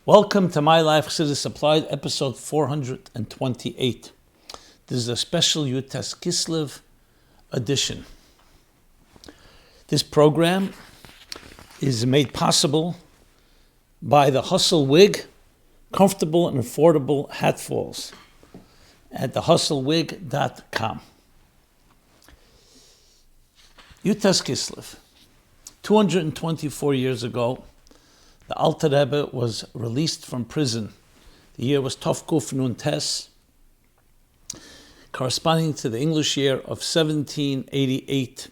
Welcome to My Life Chassidus Applied, episode 428. This is a special Yud Tes Kislev edition. This program is made possible by the Hustle Wig, comfortable and affordable hatfalls at thehustlewig.com. Yud Tes Kislev. 224 years ago, the Alter Rebbe was released from prison. The year was Tovkuf Nun Tes, corresponding to the English year of 1788.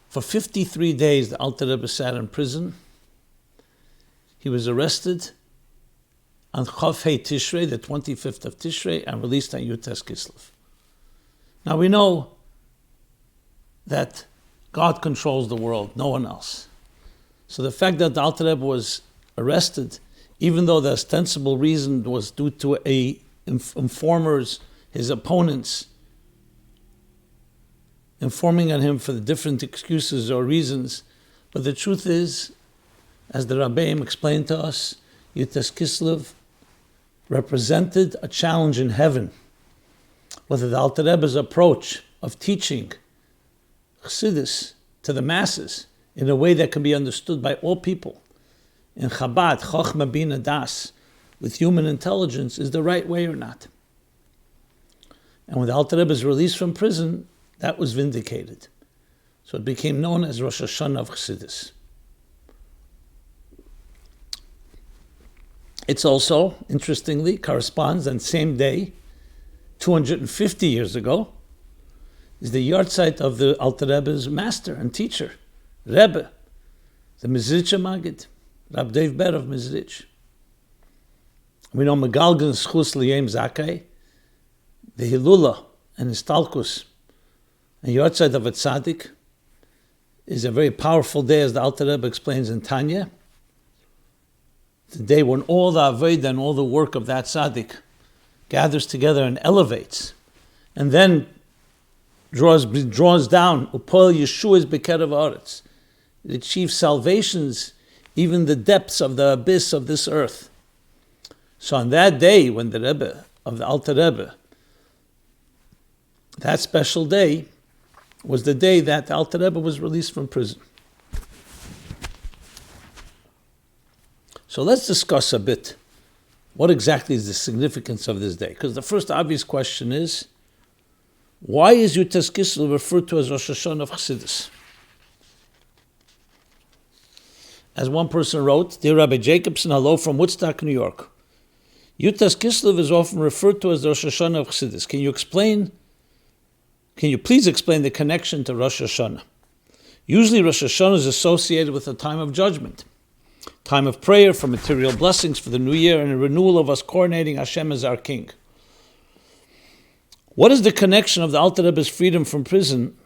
For 53 days, the Alter Rebbe sat in prison. He was arrested on Chof Hei Tishrei, the 25th of Tishrei, and released on Yud Tes Kislev. Now we know that God controls the world, no one else. So the fact that the Alter Rebbe was arrested, even though the ostensible reason was due to informers, his opponents, informing on him for the different excuses or reasons, but the truth is, as the Rabbeim explained to us, Yud Tes Kislev represented a challenge in heaven, whether the Alter Rebbe's approach of teaching Chassidus to the masses in a way that can be understood by all people, in Chabad, Chochma Bina Das, with human intelligence, is the right way or not. And when the Alter Rebbe is released from prison, that was vindicated. So it became known as Rosh Hashana of Chassidus. It's also, interestingly, corresponds on the same day, 250 years ago, is the yahrzeit of the Alter Rebbe's master and teacher, Rebbe, the Mezeritch Maggid, Rab Dave Ber of Mezeritch. We know Megalgan Schus Liyem Zakai, the Hilula and Istalkus, and yahrzeit of a tzaddik, is a very powerful day, as the Alter Rebbe explains in Tanya. The day when all the avodah and all the work of that tzaddik gathers together and elevates, and then draws down, Upol Yeshua's Bekerev Aretz. It achieves salvations, even the depths of the abyss of this earth. So on that day, when the Rebbe, of the Alter Rebbe, that special day was the day that the Alter Rebbe was released from prison. So let's discuss a bit what exactly is the significance of this day. Because the first obvious question is, why is Yud Tes Kislev referred to as Rosh Hashana of Chassidus? As one person wrote, Dear Rabbi Jacobson, hello from Woodstock, New York. Yud Tes Kislev is often referred to as the Rosh Hashana of Chassidus. Can you please explain the connection to Rosh Hashana? Usually Rosh Hashana is associated with a time of judgment, time of prayer for material blessings for the new year and a renewal of us coronating Hashem as our king. What is the connection of the Alter Rebbe's freedom from prison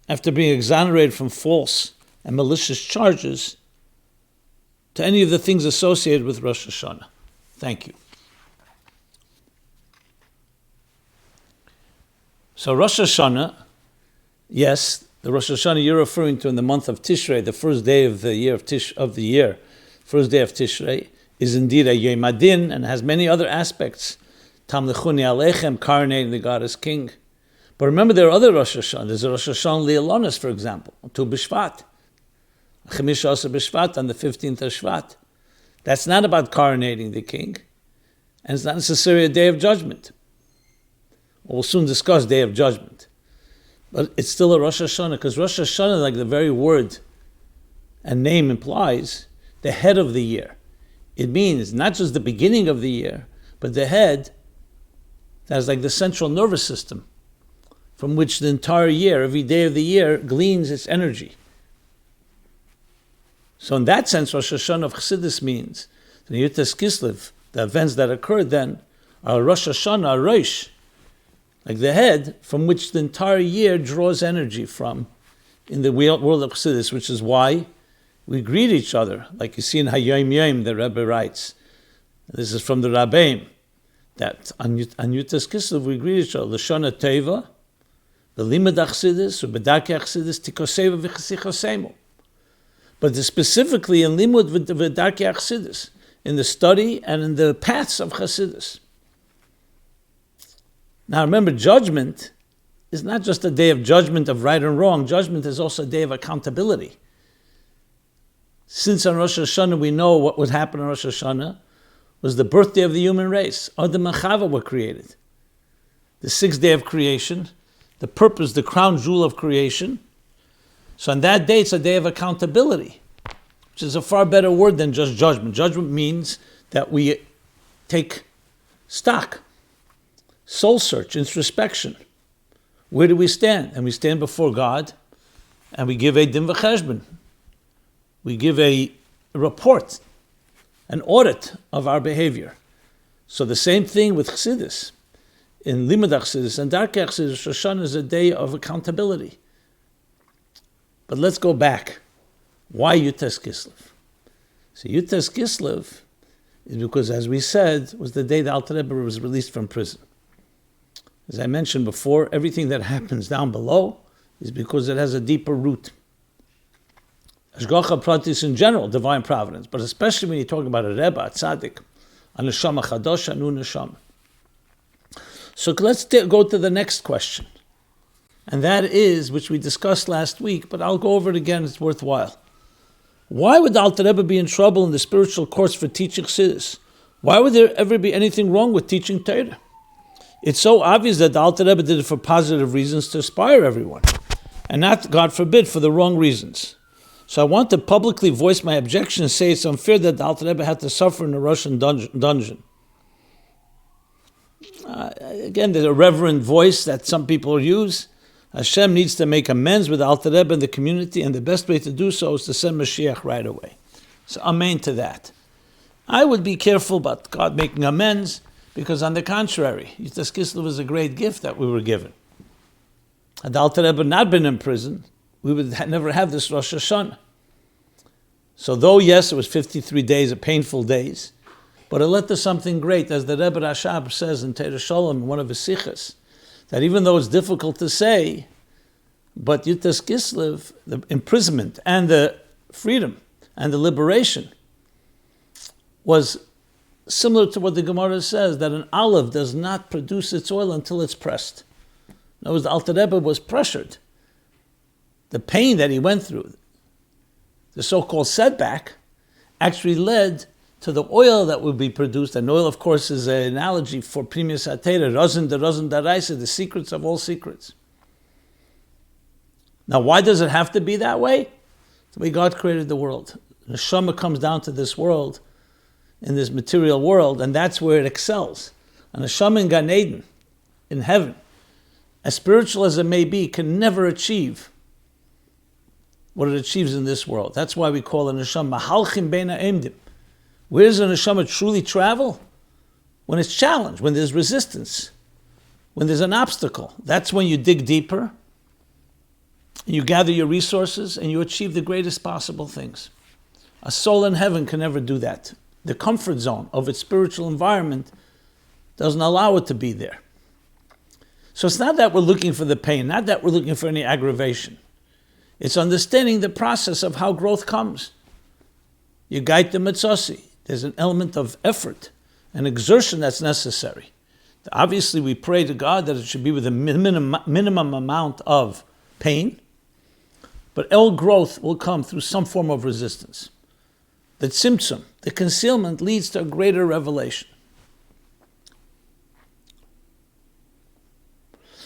after being exonerated from false and malicious charges to any of the things associated with Rosh Hashana? Thank you. So Rosh Hashana, yes, the Rosh Hashana you're referring to in the month of Tishrei, the first day of the year first day of Tishrei, is indeed a Yom Adin and has many other aspects. Tam Lechuni Alechem, coronating the God as king. But remember, there are other Rosh Hashana. There's a Rosh Hashana Li'alonis, for example, Tu B'Shvat. Chemish Asa B'Shvat on the 15th of Shvat. That's not about coronating the king, and it's not necessarily a day of judgment. We'll soon discuss Day of Judgment. But it's still a Rosh Hashana, because Rosh Hashana, like the very word and name implies, the head of the year. It means not just the beginning of the year, but the head that is like the central nervous system from which the entire year, every day of the year, gleans its energy. So in that sense, Rosh Hashana of Chassidus means the Yud Tes Kislev, the events that occurred then, are Rosh Hashana, a Rosh, like the head from which the entire year draws energy from in the world of Chassidus, which is why we greet each other, like you see in Hayom Yom, the Rebbe writes. This is from the Rabbeim, that on Yud Tes Kislev we greet each other, L'shana Teva, V'limad Chassidus, U'bedakei Chassidus, Tikoseva V'chasichosemu. but specifically in limud v'darkei Chassidus, in the study and in the paths of Chassidus. Now remember, judgment is not just a day of judgment of right and wrong. Judgment is also a day of accountability. Since on Rosh Hashana we know what would happen on Rosh Hashana was the birthday of the human race. Adam and Chava were created. The sixth day of creation, the purpose, the crown jewel of creation. So on that day, it's a day of accountability, which is a far better word than just judgment. Judgment means that we take stock, soul search, introspection. Where do we stand? And we stand before God, and we give a din v'cheshbon. We give a report, an audit of our behavior. So the same thing with Chassidus. In Limud Chassidus and Darkei Chassidus, Rosh Hashana is a day of accountability. But let's go back. Why Yud Tes Kislev? So Yud Tes Kislev is because, as we said, was the day the Alter Rebbe was released from prison. As I mentioned before, everything that happens down below is because it has a deeper root. Hashgacha pratis in general, divine providence, but especially when you're talking about a Rebbe, a tzaddik, a neshama chadosh, a new neshama. So let's go to the next question. And that is, which we discussed last week, but I'll go over it again, it's worthwhile. Why would the Alter Rebbe be in trouble in the spiritual course for teaching Chassidus? Why would there ever be anything wrong with teaching Torah? It's so obvious that the Alter Rebbe did it for positive reasons to inspire everyone, and not, God forbid, for the wrong reasons. So I want to publicly voice my objection and say it's unfair that the Alter Rebbe had to suffer in a Russian dungeon. Again, there's a reverent voice that some people use. Hashem needs to make amends with the Alter Rebbe and the community, and the best way to do so is to send Mashiach right away. So amen to that. I would be careful about God making amends, because on the contrary, Yud Tes Kislev was a great gift that we were given. Had the Alter Rebbe not been in prison, we would never have this Rosh Hashana. So though, yes, it was 53 days of painful days, but it led to something great, as the Rebbe Rashab says in Teirah Shalom, in one of his sichas, that even though it's difficult to say, but Yud Tes Kislev, the imprisonment and the freedom and the liberation, was similar to what the Gemara says, that an olive does not produce its oil until it's pressed. In other words, the Alter Rebbe was pressured. The pain that he went through, the so-called setback, actually led to the oil that would be produced. And oil, of course, is an analogy for Primius Atera, Razin Daraisa, the secrets of all secrets. Now, why does it have to be that way? It's the way God created the world. Neshama comes down to this world, in this material world, and that's where it excels. And Neshama in Gan Eden, in heaven, as spiritual as it may be, can never achieve what it achieves in this world. That's why we call it neshama mahalchim beina emdim. Where does a neshama truly travel? When it's challenged, when there's resistance, when there's an obstacle. That's when you dig deeper, and you gather your resources, and you achieve the greatest possible things. A soul in heaven can never do that. The comfort zone of its spiritual environment doesn't allow it to be there. So it's not that we're looking for the pain, not that we're looking for any aggravation. It's understanding the process of how growth comes. Yahrzeit the mitzasi. There's an element of effort and exertion that's necessary. Obviously, we pray to God that it should be with a minimum amount of pain, but all growth will come through some form of resistance. The tzimtzum, the concealment, leads to a greater revelation.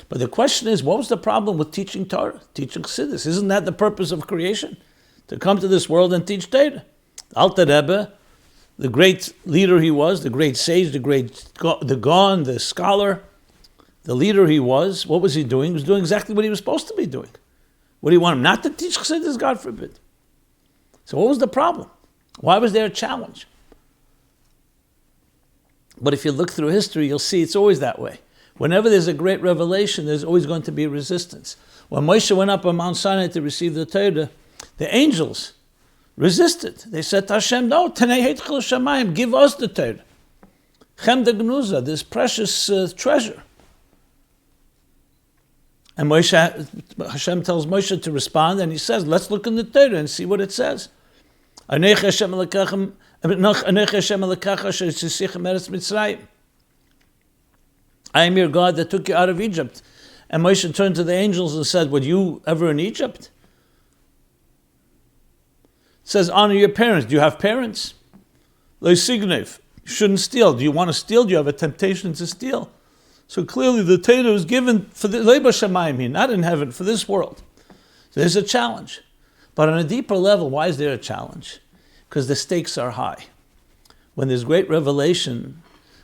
But the question is, what was the problem with teaching Torah, teaching Chassidus? Isn't that the purpose of creation? To come to this world and teach Torah. Alter Rebbe, the great leader he was, the great sage, the Gaon, the scholar, the leader he was, what was he doing? He was doing exactly what he was supposed to be doing. What do you want him not to teach Chassidus? God forbid. So what was the problem? Why was there a challenge? But if you look through history, you'll see it's always that way. Whenever there's a great revelation, there's always going to be resistance. When Moshe went up on Mount Sinai to receive the Torah, the angels resisted. They said to Hashem, no, Tanei Heichel Shamayim, give us the Torah. Chem de Gnuza, this precious treasure. And Hashem tells Moshe to respond, and he says, let's look in the Torah and see what it says. Anochi Hashem Elokechem, Anochi Hashem Elokecha asher hotziechem me'eretz Mitzrayim. I am your God that took you out of Egypt. And Moshe turned to the angels and said, were you ever in Egypt? It says, honor your parents. Do you have parents? Lo signev. You shouldn't steal. Do you want to steal? Do you have a temptation to steal? So clearly the Torah was given for the Leiba Shamayim here, not in heaven, for this world. So there's a challenge. But on a deeper level, why is there a challenge? Because the stakes are high. When there's great revelation,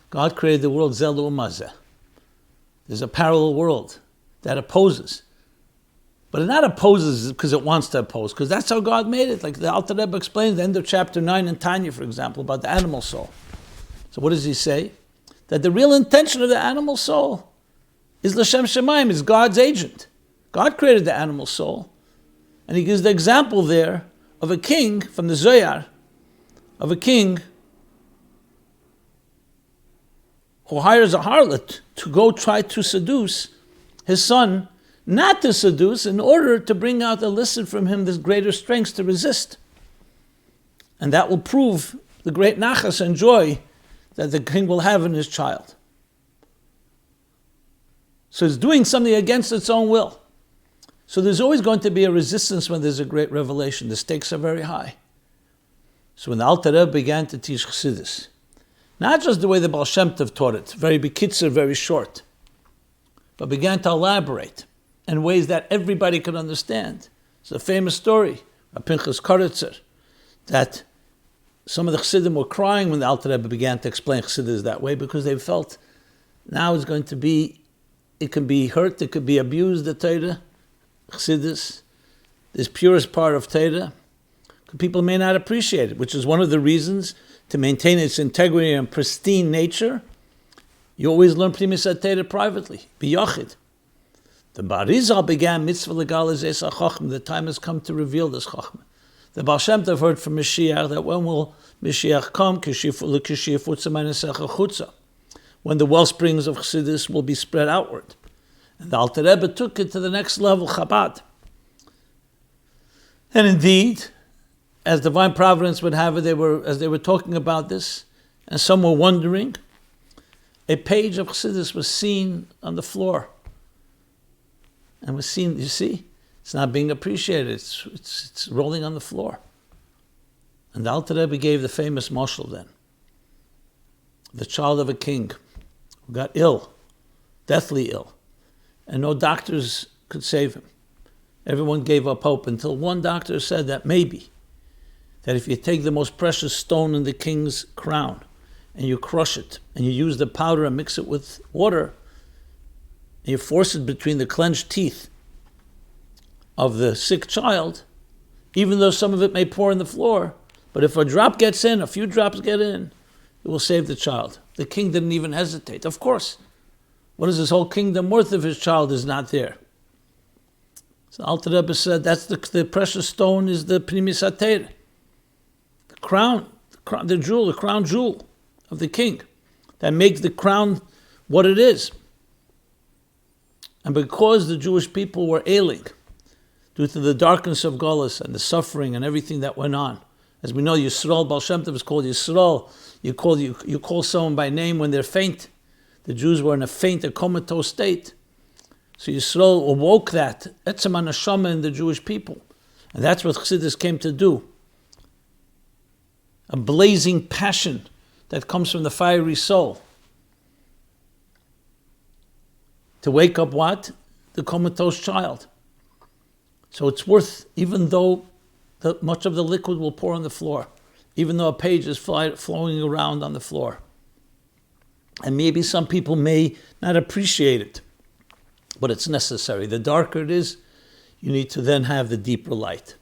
God created the world Zelu Umazeh. There's a parallel world that opposes. But it not opposes because it wants to oppose, because that's how God made it. Like the Alter Rebbe explains at the end of chapter 9 in Tanya, for example, about the animal soul. So what does he say? That the real intention of the animal soul is L'Shem Shemayim, is God's agent. God created the animal soul. And he gives the example there of a king from the Zohar, of a king who hires a harlot to go try to seduce his son, not to seduce, in order to bring out, elicit from him this greater strength to resist. And that will prove the great nachas and joy that the king will have in his child. So it's doing something against its own will. So there's always going to be a resistance when there's a great revelation. The stakes are very high. So when the Alter Rebbe began to teach Chassidus, not just the way the Baal Shem Tov taught it, very bekitzer, very short, but began to elaborate in ways that everybody could understand. It's a famous story of Pinchas Koritzer, that some of the Chassidim were crying when the Alter Rebbe began to explain Chassidus that way, because they felt now it's going to be, it can be hurt, it could be abused, the Torah, Chassidus, this purest part of Torah. People may not appreciate it, which is one of the reasons to maintain its integrity and pristine nature. You always learn Primis Torah privately, biyachid. The Barizal began mitzvah legal as Esa Chachma. The time has come to reveal this Chachma. The Baal Shem Tov heard from Mashiach that when will Mashiach come? When the well springs of Chassidus will be spread outward. And the Alter Rebbe took it to the next level, Chabad. And indeed, as divine providence would have it, as they were talking about this, and some were wondering, a page of Chassidus was seen on the floor. And was seen, you see, it's not being appreciated, it's rolling on the floor. And the Alter Rebbe gave the famous mashal then. The child of a king who got ill, deathly ill, and no doctors could save him. Everyone gave up hope until one doctor said that maybe, that if you take the most precious stone in the king's crown and you crush it and you use the powder and mix it with water and you force it between the clenched teeth of the sick child, even though some of it may pour on the floor, but if a drop gets in, a few drops get in, it will save the child. The king didn't even hesitate. Of course, what is his whole kingdom worth if his child is not there? So Alter Rebbe said that's the precious stone is the Primis Torah. The crown jewel of the king that makes the crown what it is. And because the Jewish people were ailing due to the darkness of Geulah and the suffering and everything that went on, as we know, Yisrael, Baal Shem Tov is called Yisrael. You call someone by name when they're faint. The Jews were in a faint, a comatose state. So Yisrael awoke that etzem haneshama in the Jewish people, and that's what Chassidus came to do. A blazing passion that comes from the fiery soul. To wake up what? The comatose child. So it's worth, even though much of the liquid will pour on the floor, even though a page is flowing around on the floor. And maybe some people may not appreciate it, but it's necessary. The darker it is, you need to then have the deeper light.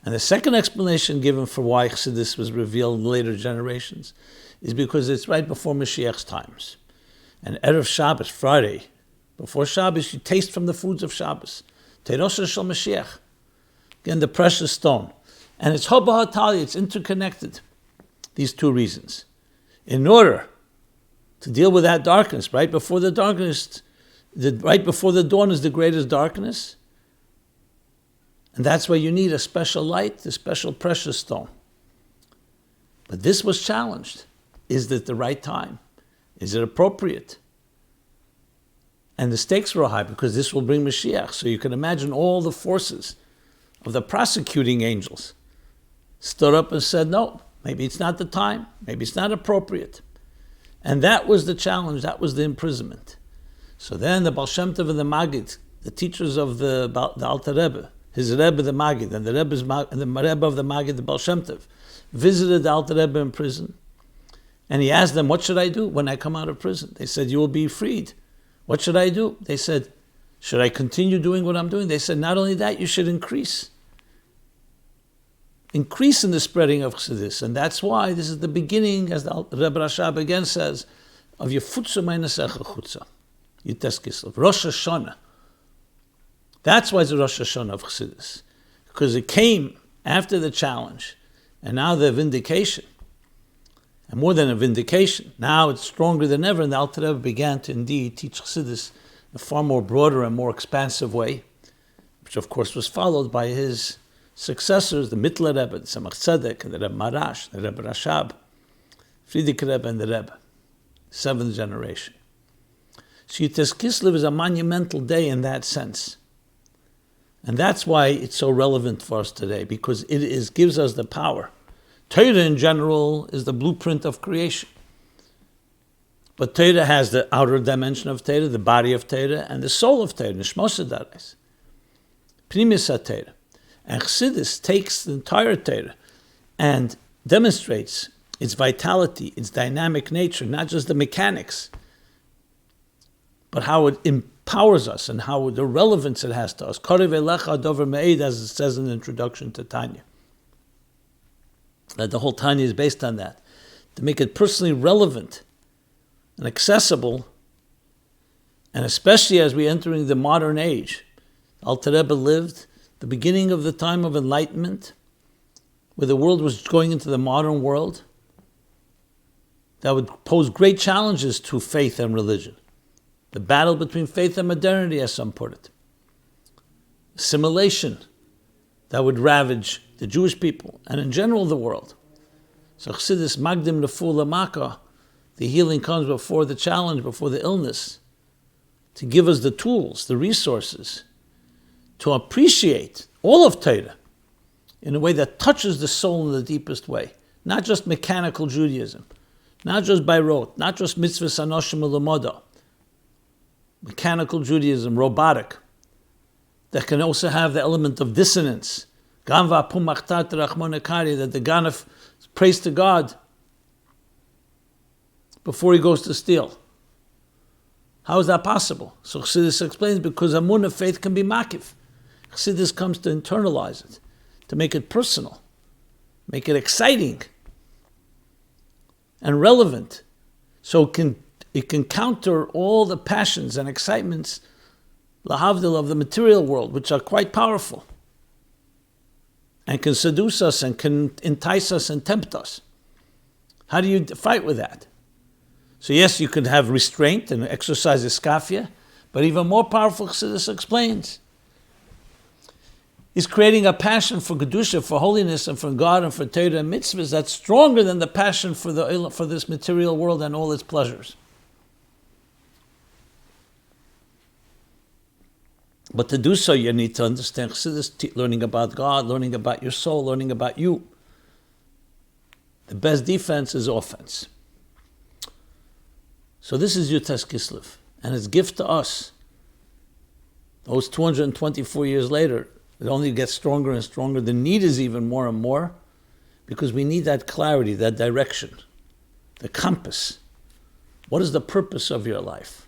And the second explanation given for why Chassidus was revealed in later generations is because it's right before Mashiach's times. And Erev Shabbos, Friday, before Shabbos, you taste from the foods of Shabbos. Teirosha Shel Mashiach. Again, the precious stone. And it's Haba HaTalya, it's interconnected. These two reasons. In order to deal with that darkness, right before the darkness, right before the dawn is the greatest darkness. And that's why you need a special light, a special precious stone. But this was challenged. Is it the right time? Is it appropriate? And the stakes were high because this will bring Mashiach. So you can imagine all the forces of the prosecuting angels stood up and said, no, maybe it's not the time. Maybe it's not appropriate. And that was the challenge. That was the imprisonment. So then the Baal Shem Tov and the Maggid, the teachers of the Alter Rebbe, his Rebbe the Maggid, and the Rebbe of the Maggid, the Baal Shem Tov, visited the Alter Rebbe in prison. And he asked them, what should I do when I come out of prison? They said, you will be freed. What should I do? They said, should I continue doing what I'm doing? They said, not only that, you should increase. Increase in the spreading of Chassidus. And that's why this is the beginning, as the Rebbe Rashab again says, of Yefutza Meinasecha Chutza. Yud Tes Kislev. Rosh Hashana. That's why it's the Rosh Hashana of Chassidus. Because it came after the challenge. And now the vindication. And more than a vindication, now it's stronger than ever. And the Alter Rebbe began to indeed teach Chassidus in a far more broader and more expansive way, which of course was followed by his successors, the Mittler Rebbe, the Tzemach Tzedek, the Rebbe Marash, the Rebbe Rashab, Friedrich Rebbe, and the Rebbe, seventh generation. So Yud Tes Kislev is a monumental day in that sense. And that's why it's so relevant for us today, because it gives us the power. Torah in general is the blueprint of creation. But Torah has the outer dimension of Torah, the body of Torah, and the soul of Torah, Nishmos Darais, Primis HaTorah. And Chassidus takes the entire Torah and demonstrates its vitality, its dynamic nature, not just the mechanics, but how it empowers us and how the relevance it has to us. Korev Elecha Dover Me'ed, as it says in the introduction to Tanya. That the whole Tanya is based on that. To make it personally relevant and accessible, and especially as we enter into the modern age. Alter Rebbe lived the beginning of the time of enlightenment, where the world was going into the modern world, that would pose great challenges to faith and religion. The battle between faith and modernity, as some put it. Assimilation that would ravage the Jewish people and in general the world. So Chassidus Magdim Neful Lamaka, the healing comes before the challenge, before the illness, to give us the tools, the resources, to appreciate all of Torah in a way that touches the soul in the deepest way. Not just mechanical Judaism, not just by rote, not just mitzvahs anoshim ulamoda, mechanical Judaism, robotic, that can also have the element of dissonance. Ganva pumachtat rachmonekari, that the ganef prays to God before he goes to steal. How is that possible? So Chassidus explains, because amunah, faith, can be makif. Chassidus comes to internalize it, to make it personal, make it exciting and relevant, so it can counter all the passions and excitements, lahavdil, of the material world, which are quite powerful, and can seduce us and can entice us and tempt us. How do you fight with that? So yes, you could have restraint and exercise iskafia, but even more powerful, Chassidus explains, is creating a passion for kedusha, for holiness, and for God, and for Torah and mitzvahs that's stronger than the passion for this material world and all its pleasures. But to do so, you need to understand Chassidus, learning about God, learning about your soul, learning about you. The best defense is offense. So this is Yud Tes Kislev, and its gift to us. Those 224 years later, it only gets stronger and stronger. The need is even more and more, because we need that clarity, that direction, the compass. What is the purpose of your life?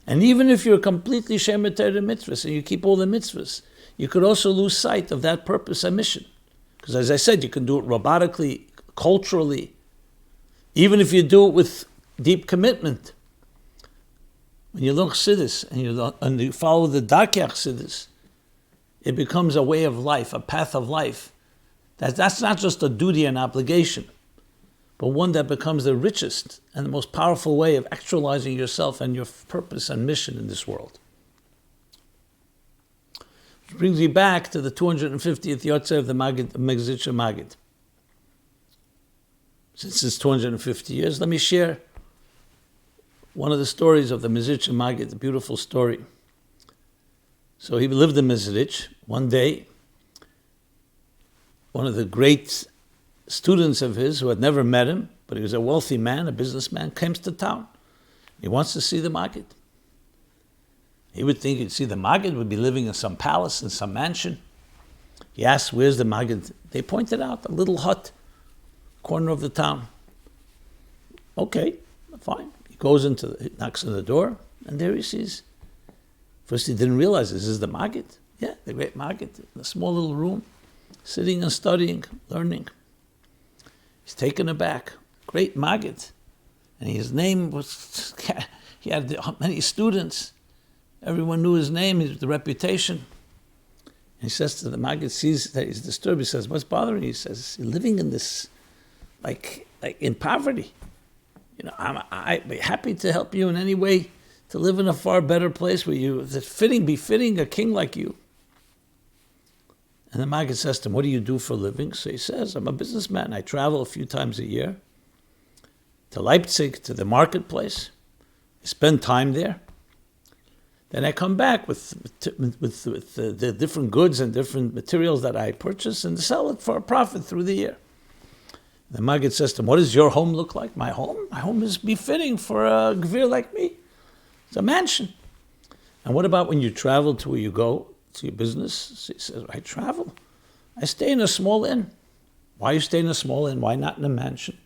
And even if you're completely shemer Torah mitzvahs and you keep all the mitzvahs, you could also lose sight of that purpose and mission. Because as I said, you can do it robotically, culturally, even if you do it with deep commitment. When you learn Chassidus and you follow the Darkei Chassidus, it becomes a way of life, a path of life. That's not just a duty and obligation, but one that becomes the richest and the most powerful way of actualizing yourself and your purpose and mission in this world. Which brings me back to the 250th yahrzeit of the Maggid of Mezeritch Maggid. since it's 250 years, let me share one of the stories of the Mezeritch Maggid, a beautiful story. So he lived in Mezeritch. One day, one of the great students of his who had never met him, but he was a wealthy man, a businessman, comes to town. He wants to see the Maggid. He would think he'd see the Maggid, would be living in some palace, in some mansion. He asked, where's the Maggid? They pointed out a little hut, corner of the town. Okay, fine. He goes knocks on the door, and there he sees. First he didn't realize this is the Maggid. Yeah, the great Maggid, in a small little room, sitting and studying, learning. He's taken aback. Great Maggid. And his name was, he had many students. Everyone knew his name, the reputation. And he says to the Maggid, sees that he's disturbed. He says, what's bothering you? He says, you're living in this, like in poverty. You know, I'd be happy to help you in any way to live in a far better place where you, befitting a king like you. And the Maggid says to him, what do you do for a living? So he says, I'm a businessman. I travel a few times a year to Leipzig, to the marketplace. I spend time there. Then I come back with the different goods and different materials that I purchase and sell it for a profit through the year. The Maggid says to him, what does your home look like? My home? My home is befitting for a gvir like me. It's a mansion. And what about when you travel to where you go, to your business? So he says, I travel. I stay in a small inn. Why you stay in a small inn? Why not in a mansion?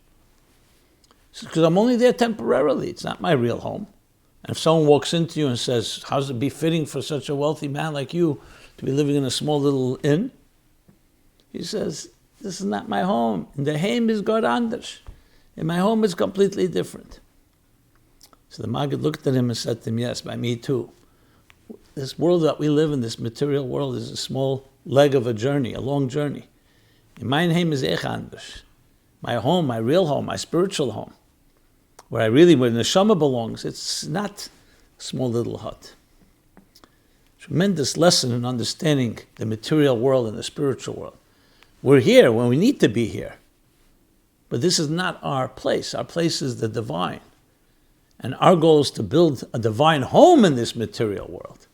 He says, because I'm only there temporarily. It's not my real home. And if someone walks into you and says, how's it befitting for such a wealthy man like you to be living in a small little inn? He says, this is not my home. In the heim is God anders. In my home it's completely different. So the Maggid looked at him and said to him, yes, by me too. This world that we live in, this material world, is a small leg of a journey, a long journey. In my heim is ech anders. My home, my real home, my spiritual home, where the neshama belongs, it's not a small little hut. Tremendous lesson in understanding the material world and the spiritual world. We're here when we need to be here. But this is not our place. Our place is the divine. And our goal is to build a divine home in this material world.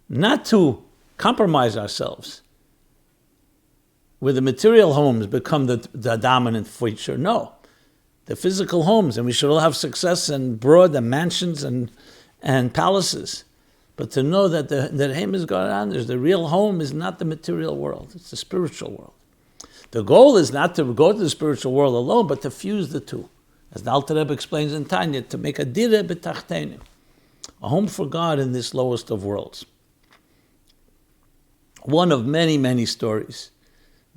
Not to compromise ourselves, where the material homes become the dominant feature. No. The physical homes, and we should all have success and broad and mansions and palaces. But to know that the home is going on, the real home is not the material world, it's the spiritual world. The goal is not to go to the spiritual world alone, but to fuse the two. As the Alter Rebbe explains in Tanya, to make a dire b'tachtenim, a home for God in this lowest of worlds. One of many, many stories,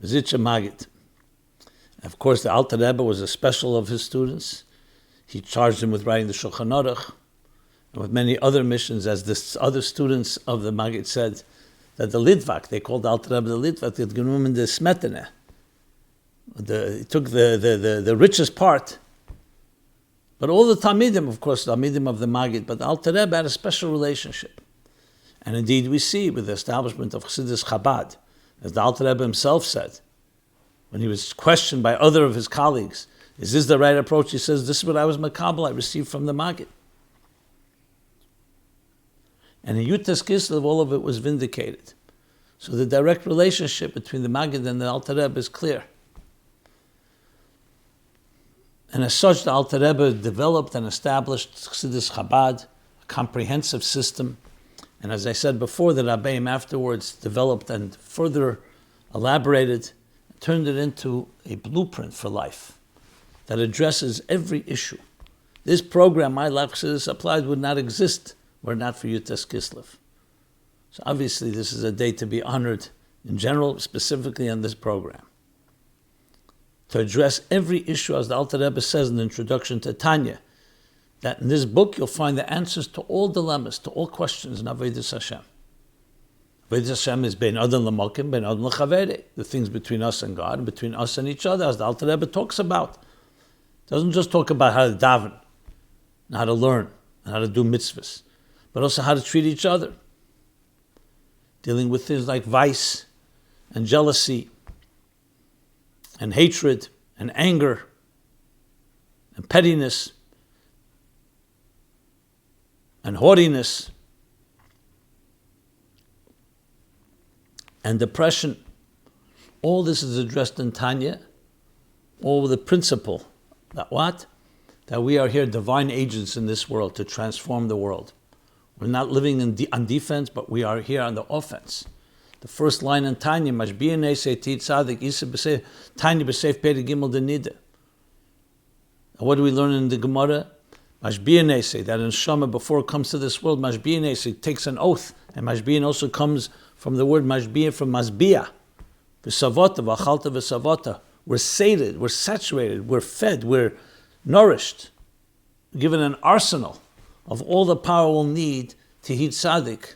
Mezeritch Maggid. Of course, the Alter Rebbe was a special of his students. He charged him with writing the Shulchan Aruch, and with many other missions, as the other students of the Maggid said, that the Litvak, they called the Alter Rebbe the Litvak, the Genumen the Smetana. He took the richest part. But all the Talmidim, of course, the Talmidim of the Maggid, but the Alter Rebbe had a special relationship. And indeed we see with the establishment of Chassidus Chabad, as the Alter Rebbe himself said, when he was questioned by other of his colleagues, is this the right approach? He says, this is what I was makabel, I received from the Maggid. And in Yud Tes Kislev, all of it was vindicated. So the direct relationship between the Maggid and the Alter Rebbe is clear. And as such, the Alter Rebbe developed and established Chassidus Chabad, a comprehensive system. And as I said before, the Rabbeim afterwards developed and further elaborated, turned it into a blueprint for life that addresses every issue. This program, My Life Chassidus Applied, would not exist were it not for Yud Tes Kislev. So obviously this is a day to be honored in general, specifically on this program. To address every issue, as the Alter Rebbe says in the introduction to Tanya, that in this book you'll find the answers to all dilemmas, to all questions in Avodas Hashem. Avodas Hashem is bein adam l'mokim, bein adam l'chaveri, the things between us and God, and between us and each other, as the Alter Rebbe talks about. It doesn't just talk about how to daven, and how to learn, and how to do mitzvahs, but also how to treat each other. Dealing with things like vice, and jealousy, and hatred, and anger, and pettiness and haughtiness and depression. All this is addressed in Tanya, all with the principle that what? That we are here divine agents in this world to transform the world. We're not living on defense, but we are here on the offense. The first line in Tanya, Mashbiya Nesei Tit Tzadik Isa B'Seif, Tanya B'Seif Peri Gimel Denida. What do we learn in the Gemara? Mashbiya Nesei, that in Shama, before it comes to this world, Mashbiya Nesei takes an oath, and Mashbiya also comes from the word Mashbiya, from Masbiya. V'Savota, V'Achalta V'Savota. We're sated, we're saturated, we're fed, we're nourished, given an arsenal of all the power we'll need to hit tzaddik,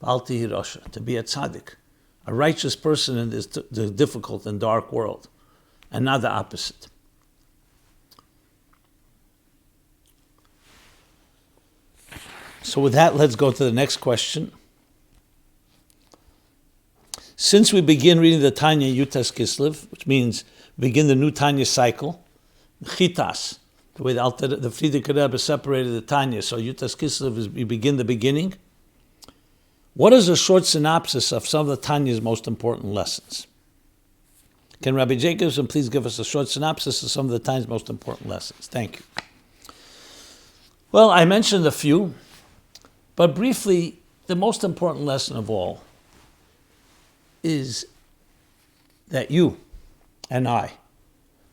to be a tzaddik, a righteous person in this the difficult and dark world, and not the opposite. So with that, let's go to the next question. Since we begin reading the Tanya Yud Tes Kislev, which means begin the new Tanya cycle, Chitas, the way the Frierdiker Rebbe separated the Tanya, so Yud Tes Kislev is we begin the beginning. What is a short synopsis of some of the Tanya's most important lessons? Can Rabbi Jacobson please give us a short synopsis of some of the Tanya's most important lessons? Thank you. Well, I mentioned a few, but briefly, the most important lesson of all is that you and I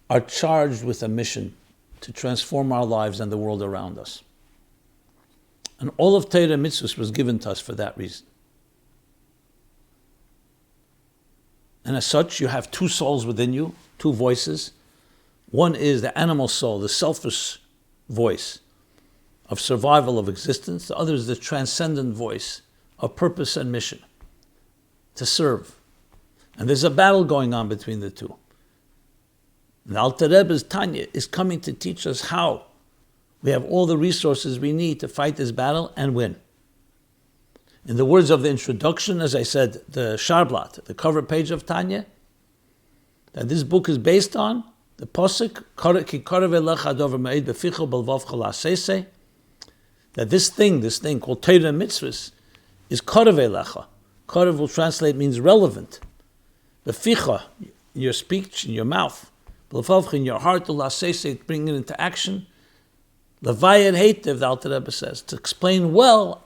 are charged with a mission to transform our lives and the world around us. And all of Torah mitzvahs was given to us for that reason. And as such, you have two souls within you, two voices. One is the animal soul, the selfish voice of survival of existence. The other is the transcendent voice of purpose and mission, to serve. And there's a battle going on between the two. The Alter Rebbe's Tanya is coming to teach us how we have all the resources we need to fight this battle and win. In the words of the introduction, as I said, the Sharblat, the cover page of Tanya, that this book is based on, the Posuk, that this thing called Torah mitzvahs is Korev Lecha. Korev will translate means relevant. Beficha, in your speech, in your mouth. In your heart, bring it into action. Levayed Heitev, the Alter Rebbe says, to explain well,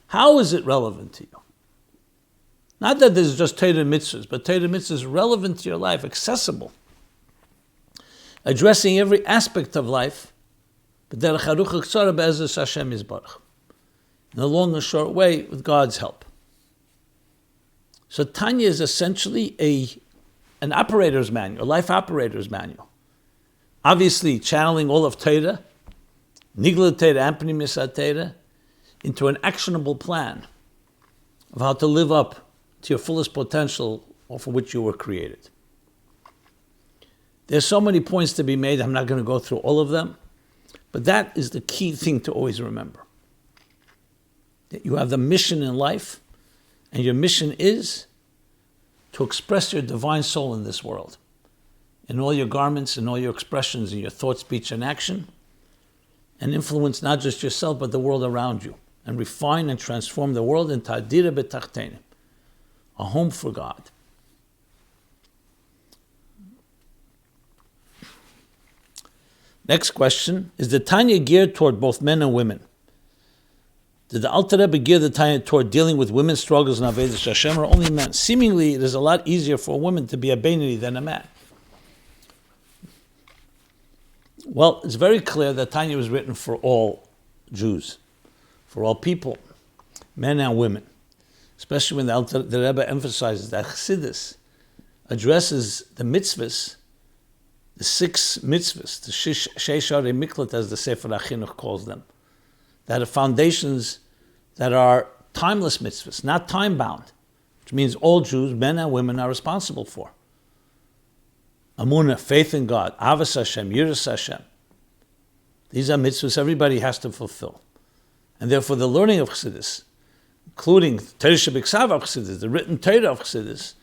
how is it relevant to you? Not that there's just Torah mitzvahs, but Torah mitzvahs relevant to your life, accessible, addressing every aspect of life, in a long and short way, with God's help. So Tanya is essentially an operator's manual, a life operator's manual. Obviously, channeling all of Torah, Nigla Torah, Ampani Misat Torah, into an actionable plan of how to live up to your fullest potential or for which you were created. There's so many points to be made, I'm not going to go through all of them, but that is the key thing to always remember. That you have the mission in life, and your mission is to express your divine soul in this world, in all your garments, in all your expressions, in your thought, speech, and action, and influence not just yourself, but the world around you, and refine and transform the world into adira b'tachtenim, a home for God. Next question, is the Tanya geared toward both men and women? Did the Alter Rebbe gear the Tanya toward dealing with women's struggles in Avodas Hashem, or only men? Seemingly, it is a lot easier for a woman to be a Beinoni than a man. Well, it's very clear that Tanya was written for all Jews, for all people, men and women. Especially when the Rebbe emphasizes that Chassidus addresses the mitzvahs, the 6 mitzvahs, the Sheshare Miklat, as the Sefer HaChinuch calls them, that are foundations that are timeless mitzvahs, not time-bound, which means all Jews, men and women, are responsible for. Amunah, faith in God, Avos Hashem, Yiras Hashem. These are mitzvahs everybody has to fulfill. And therefore the learning of Chassidus, including Torah Shebiksav of Chassidus, the written Torah of Chassidus,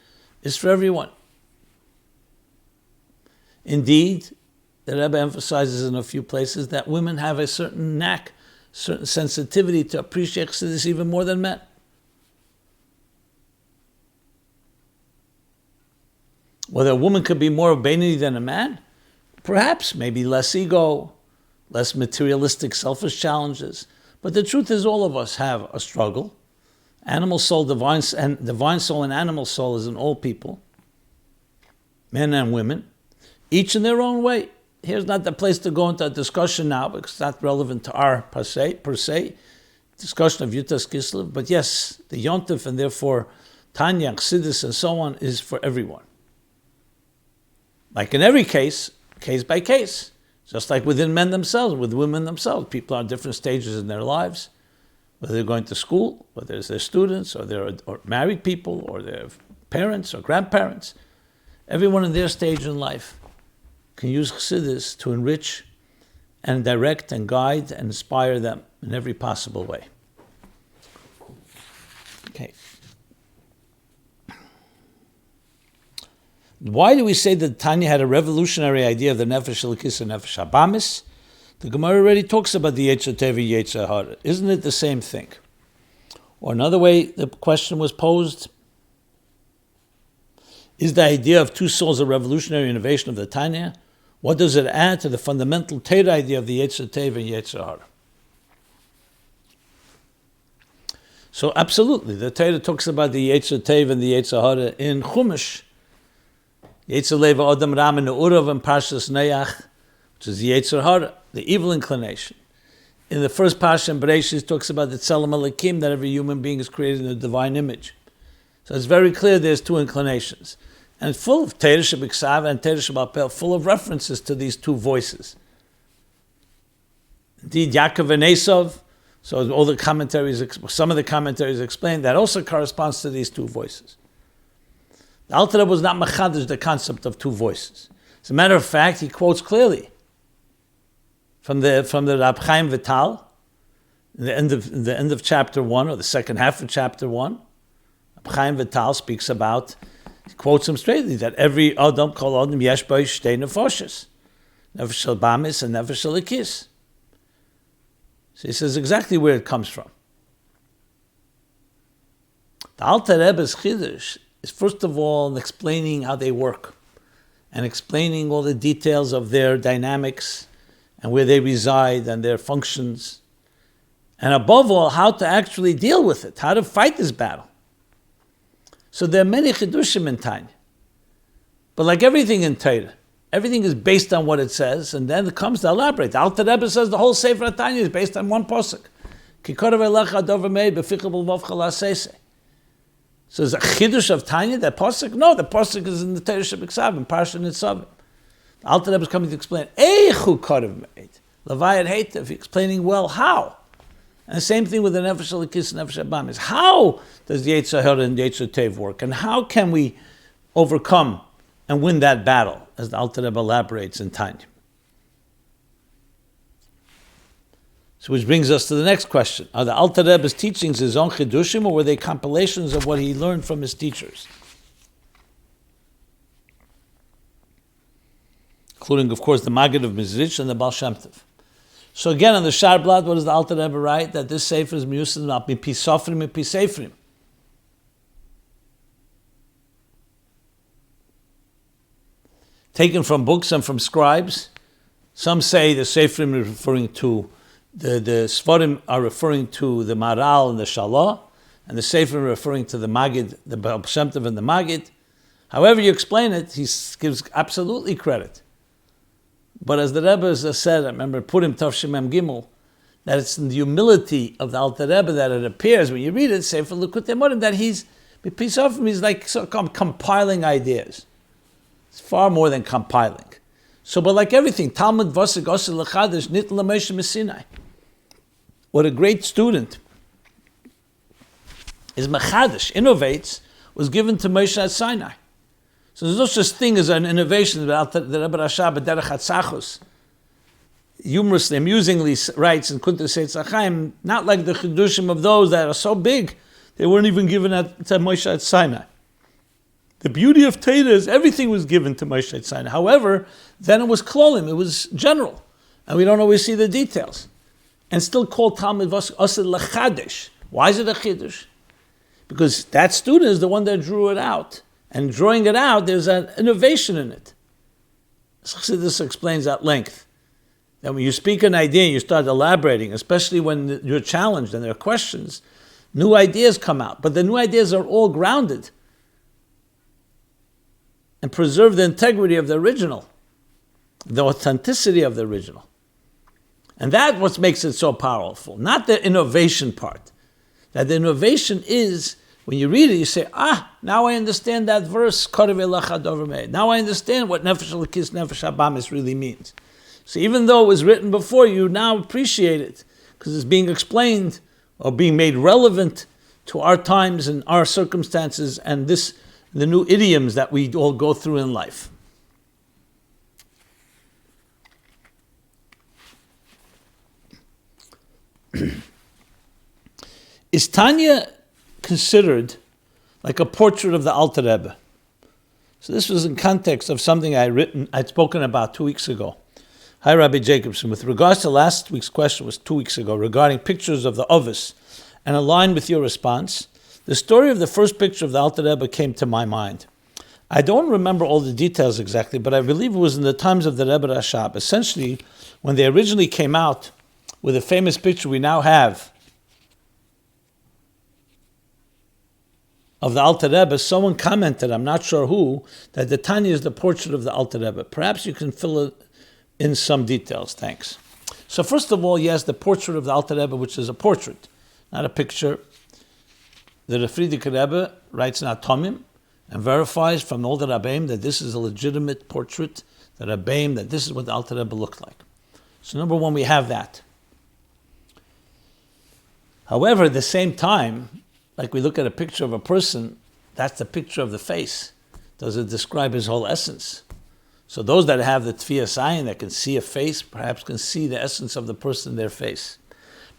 is for everyone. Indeed, the Rebbe emphasizes in a few places that women have a certain knack, certain sensitivity to appreciate Chassidus even more than men. Whether a woman could be more obedient than a man, perhaps, maybe less ego, less materialistic, selfish challenges. But the truth is, all of us have a struggle. Animal soul, divine soul, and animal soul is in all people, men and women, each in their own way. Here's not the place to go into a discussion now because it's not relevant to our per se discussion of Yud Tes Kislev. But yes, the Yontif and therefore Tanya, Chassidus, and so on is for everyone. Like in every case by case. Just like within men themselves, with women themselves. People are at different stages in their lives, whether they're going to school, whether it's their students, or they're or married people, or their parents or grandparents. Everyone in their stage in life can use Chassidus to enrich and direct and guide and inspire them in every possible way. Okay. Why do we say that Tanya had a revolutionary idea of the Nefesh Elokis and Nefesh Habamis? The Gemara already talks about the yetzer and yetzer hara. Isn't it the same thing? Or another way the question was posed, is the idea of two souls a revolutionary innovation of the Tanya? What does it add to the fundamental Torah idea of the yetzer and yetzer hara? So absolutely, the Torah talks about the yetzer and the yetzer hara in Chumash. Yetzer leva adam ram and urav and parshas Neach, which is the yetzer hara, the evil inclination. In the first parsha in Bereshit, it talks about the tzelem Elokim, that every human being is created in the divine image. So it's very clear there's two inclinations. And it's full of Torah Shebiksav and Torah Shebapel, full of references to these two voices. Indeed, Yaakov and Esav, so all the commentaries, some of the commentaries explain that also corresponds to these two voices. The Alter Rebbe was not machadish the concept of two voices. As a matter of fact, he quotes clearly from the Rab Chaim Vital, in the end of chapter 1, or the second half of chapter 1. Rab Chaim Vital speaks about, he quotes him straightly, that every Adam, kol Adam, yesh bo shtei nefoshes, nefesh bamis and nefesh elokis. So he says exactly where it comes from. The Alter Rebbe's chiddush is first of all explaining how they work and explaining all the details of their dynamics and where they reside and their functions. And above all, how to actually deal with it, how to fight this battle. So there are many chiddushim in Tanya. But like everything in Torah, everything is based on what it says, and then it comes to elaborate. The Alter Rebbe says the whole Sefer Tanya is based on one pasuk. Ki korav elecha dover meid beficha b'lvavcha la'aseseh. So is a chiddush of Tanya, that pasuk? No, the pasuk is in the Torah Shebiksav, in Parsha Nitzavim. The Alter Rebbe is coming to explain, Eichu korav meid, Levayat Heitev, explaining well how. And the same thing with the Nefesh Elokis and Nefesh Habamis. How does the yetzer hara and yetzer tev work? And how can we overcome and win that battle, as the Alter Rebbe elaborates in Tanya? So which brings us to the next question. Are the Alter Rebbe's teachings his own chiddushim, or were they compilations of what he learned from his teachers? Including, of course, the Maggid of Mezeritch and the Baal Shem Tov. So again, on the Sharblat, what does the Alter Rebbe write? That this Sefer is miyusad not mi pisofrim and pisefrim. Taken from books and from scribes. Some say the Seferim is referring to, the Sfarim are referring to the Maral and the Shalah, and the Seferim referring to the Maggid, the Baal Shem Tov and the Maggid. However you explain it, he gives absolutely credit. But as the Rebbe has said, I remember Purim Tavshim Mem Gimel, that it's in the humility of the Alter Rebbe that it appears when you read it, Sefer Likutei Morim, that he's like sort of compiling ideas. It's far more than compiling. So, but like everything, Talmud Vasik Osir L'Chadash Nit L'Moshe Mesinai. What a great student is Mechadash, innovates, was given to Moshe at Sinai. So there's no such thing as an innovation that the Rebbe Rasha B'derech HaTzachos humorously, amusingly writes in Kuntres Eitz Chaim, not like the chiddushim of those that are so big, they weren't even given to Moshe at Sinai. The beauty of Torah is everything was given to Moshe at Sinai. However, then it was klolim, it was general, and we don't always see the details. And still called Talmud Asad Lachadesh. Why is it a chiddush? Because that student is the one that drew it out. And drawing it out, there's an innovation in it. Chassidus explains at length that when you speak an idea and you start elaborating, especially when you're challenged and there are questions, new ideas come out. But the new ideas are all grounded and preserve the integrity of the original, the authenticity of the original. And that's what makes it so powerful, not the innovation part. That the innovation is, when you read it, you say, now I understand that verse, now I understand what Nefesh Elokis, Nefesh Habamis really means. So even though it was written before, you now appreciate it, because it's being explained, or being made relevant to our times and our circumstances, and the new idioms that we all go through in life. Is Tanya considered like a portrait of the Alter Rebbe? So this was in context of something I'd spoken about 2 weeks ago. Hi, Rabbi Jacobson. With regards to last week's question, was 2 weeks ago, regarding pictures of the Ovis, and aligned with your response, the story of the first picture of the Alter Rebbe came to my mind. I don't remember all the details exactly, but I believe it was in the times of the Rebbe Rashab. Essentially, when they originally came out with a famous picture we now have of the Alter Rebbe, someone commented, I'm not sure who, that the Tanya is the portrait of the Alter Rebbe. Perhaps you can fill in some details. Thanks. So first of all, yes, the portrait of the Alter Rebbe, which is a portrait, not a picture. The Friedrich Rebbe writes in Atomim and verifies from all the Rabbeim that this is a legitimate portrait, the Rabbeim, that this is what the Alter Rebbe looked like. So number one, we have that. However, at the same time, like we look at a picture of a person, that's the picture of the face. Does it describe his whole essence? So those that have the Tfiyas Ayin, that can see a face, perhaps can see the essence of the person in their face.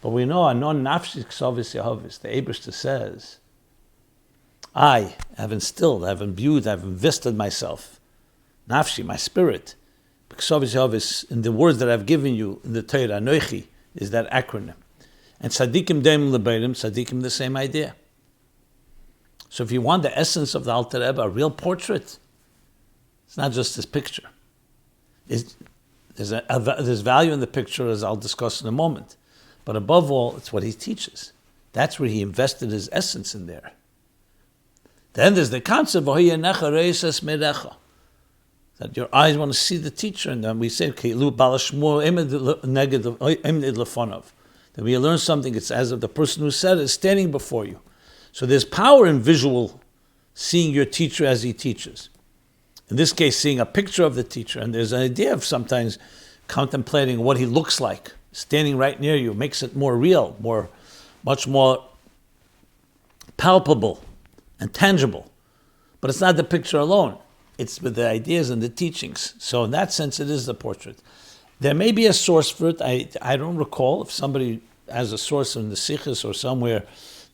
But we know, Anon Nafshi Ksovis Yehovis, the Eibishter says, I have instilled, I have imbued, I have invested myself, Nafshi, my spirit, Ksovis Yehovis, in the words that I've given you in the Torah, Anoichi, is that acronym. And Tzadikim Deim Lebeirim, Tzadikim, the same idea. So if you want the essence of the Alter Rebbe, a real portrait, it's not just this picture. There's value in the picture, as I'll discuss in a moment. But above all, it's what he teaches. That's where he invested his essence in there. Then there's the concept, that your eyes want to see the teacher. And then we say, that when you learn something, it's as if the person who said it is standing before you. So there's power in visual, seeing your teacher as he teaches. In this case, seeing a picture of the teacher. And there's an idea of sometimes contemplating what he looks like. Standing right near you makes it more real, much more palpable and tangible. But it's not the picture alone. It's with the ideas and the teachings. So in that sense, it is the portrait. There may be a source for it. I don't recall if somebody has a source in the Sikhs or somewhere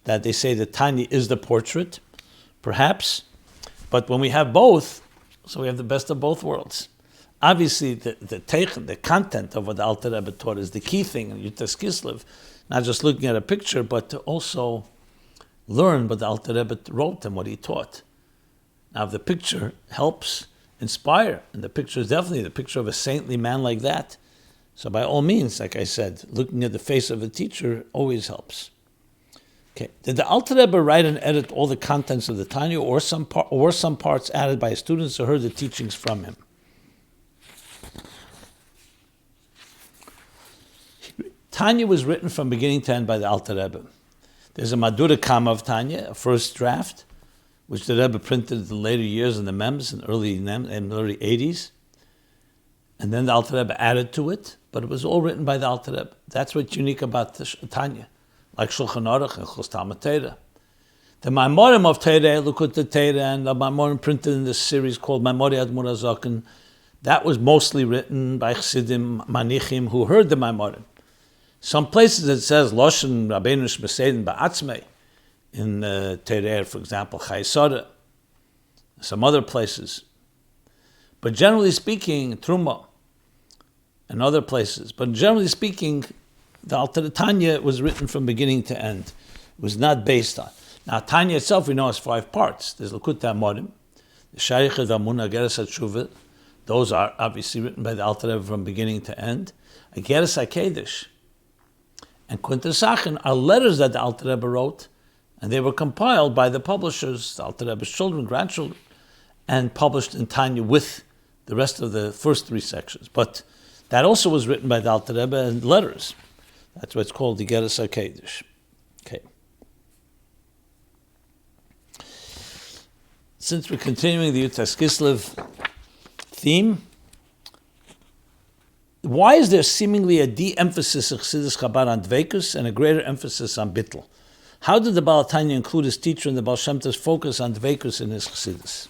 that they say that Tanya is the portrait, perhaps. But when we have both, so we have the best of both worlds. Obviously, the content of what the Alter Rebbe taught is the key thing in Yud Tes Kislev, not just looking at a picture, but to also learn what the Alter Rebbe wrote and what he taught. Now, if the picture helps inspire, and the picture is definitely the picture of a saintly man like that, so by all means, like I said, looking at the face of a teacher always helps. Okay, did the Alter Rebbe write and edit all the contents of the Tanya, or some parts added by students who heard the teachings from him? Tanya was written from beginning to end by the Alter Rebbe. There's a Madura Kama of Tanya, a first draft, which the Rebbe printed in later years in the Mems in early 80s. And then the Alter Rebbe added to it, but it was all written by the Alter Rebbe. That's what's unique about Tanya, like Shulchan Aruch and Chos Talmud Torah. The Maimorim of Torah, Likutei Torah, and the Maimorim printed in this series called Maimori Admor HaZaken, that was mostly written by Chassidim Manichim who heard the Maimorim. Some places it says Loshen Rabbeinu Shmeseiden Ba'atzmei in Torah, for example, Chayesara, some other places. But generally speaking, Truma and other places. But generally speaking, the Alter Tanya was written from beginning to end. It was not based on. Now, Tanya itself, we know, has 5 parts. There's Likutei Amorim, the Sharicha, the Amunah, Geras HaTshuvah. Those are obviously written by the Alter Rebbe from beginning to end. Geras HaKedesh and Kunter Sachen are letters that the Alter Rebbe wrote, and they were compiled by the publishers, the Alter Rebbe's children, grandchildren, and published in Tanya with the rest of the first 3 sections. But that also was written by the Alter Rebbe in letters. That's why it's called the Geras HaKedesh. Okay. Since we're continuing the Yud Tes Kislev theme, why is there seemingly a de-emphasis of Chassidus Chabad on dveikus and a greater emphasis on bittul? How did the Baal Tanya include his teacher in the Baal Shem Tov's focus on dveikus in his Chassidus?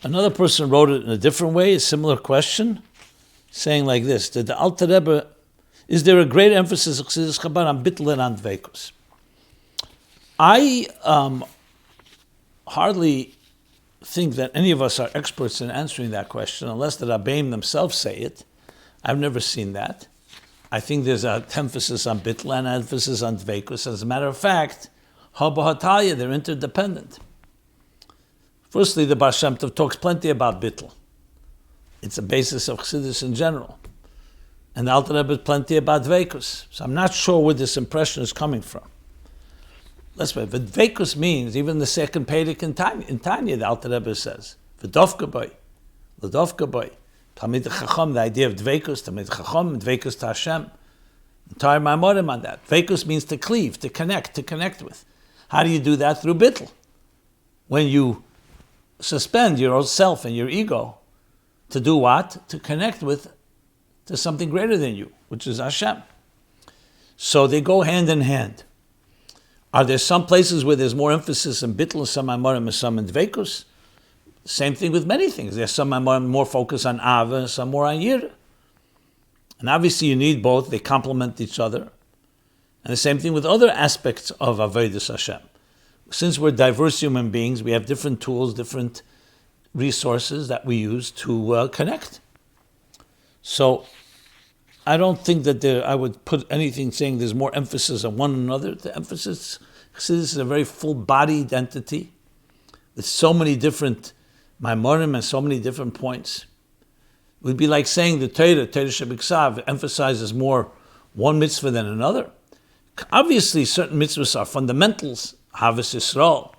Another person wrote it in a different way, a similar question, saying like this: Did the Alter Rebbe, is there a great emphasis of Chassidus Chabad on bittul and on dveikus? I hardly think that any of us are experts in answering that question, unless the Rabbeim themselves say it. I've never seen that. I think there's an emphasis on bittul and an emphasis on dveikus. As a matter of fact, they're interdependent. Firstly, the Baal Shem Tov talks plenty about bittul. It's a basis of Chassidus in general. And the Alter Rebbe plenty about dveikus. So I'm not sure where this impression is coming from. Let's wait. But dveikus means, even the second Perek in Tanya, the Alter Rebbe says, v'dofka boy, l'dofka boy. Tamid Chacham, the idea of dveikus, Tamid Chacham, dveikus to Hashem. Entire Maimorim on that. Dveikus means to cleave, to connect with. How do you do that? Through bittul. When you suspend your own self and your ego to do what? To connect to something greater than you, which is Hashem. So they go hand in hand. Are there some places where there's more emphasis in bittul, some Maimorim, and some in dveikus? Same thing with many things. There's some more focus on Ava and some more on Yira. And obviously you need both. They complement each other. And the same thing with other aspects of Avodas Hashem. Since we're diverse human beings, we have different tools, different resources that we use to connect. So I don't think that I would put anything saying there's more emphasis on one another. The emphasis, Chassidus is a very full-bodied entity with so many different Maimorim and so many different points. It would be like saying the Torah Shebiksav emphasizes more one mitzvah than another. Obviously, certain mitzvahs are fundamentals, Havas Yisrael,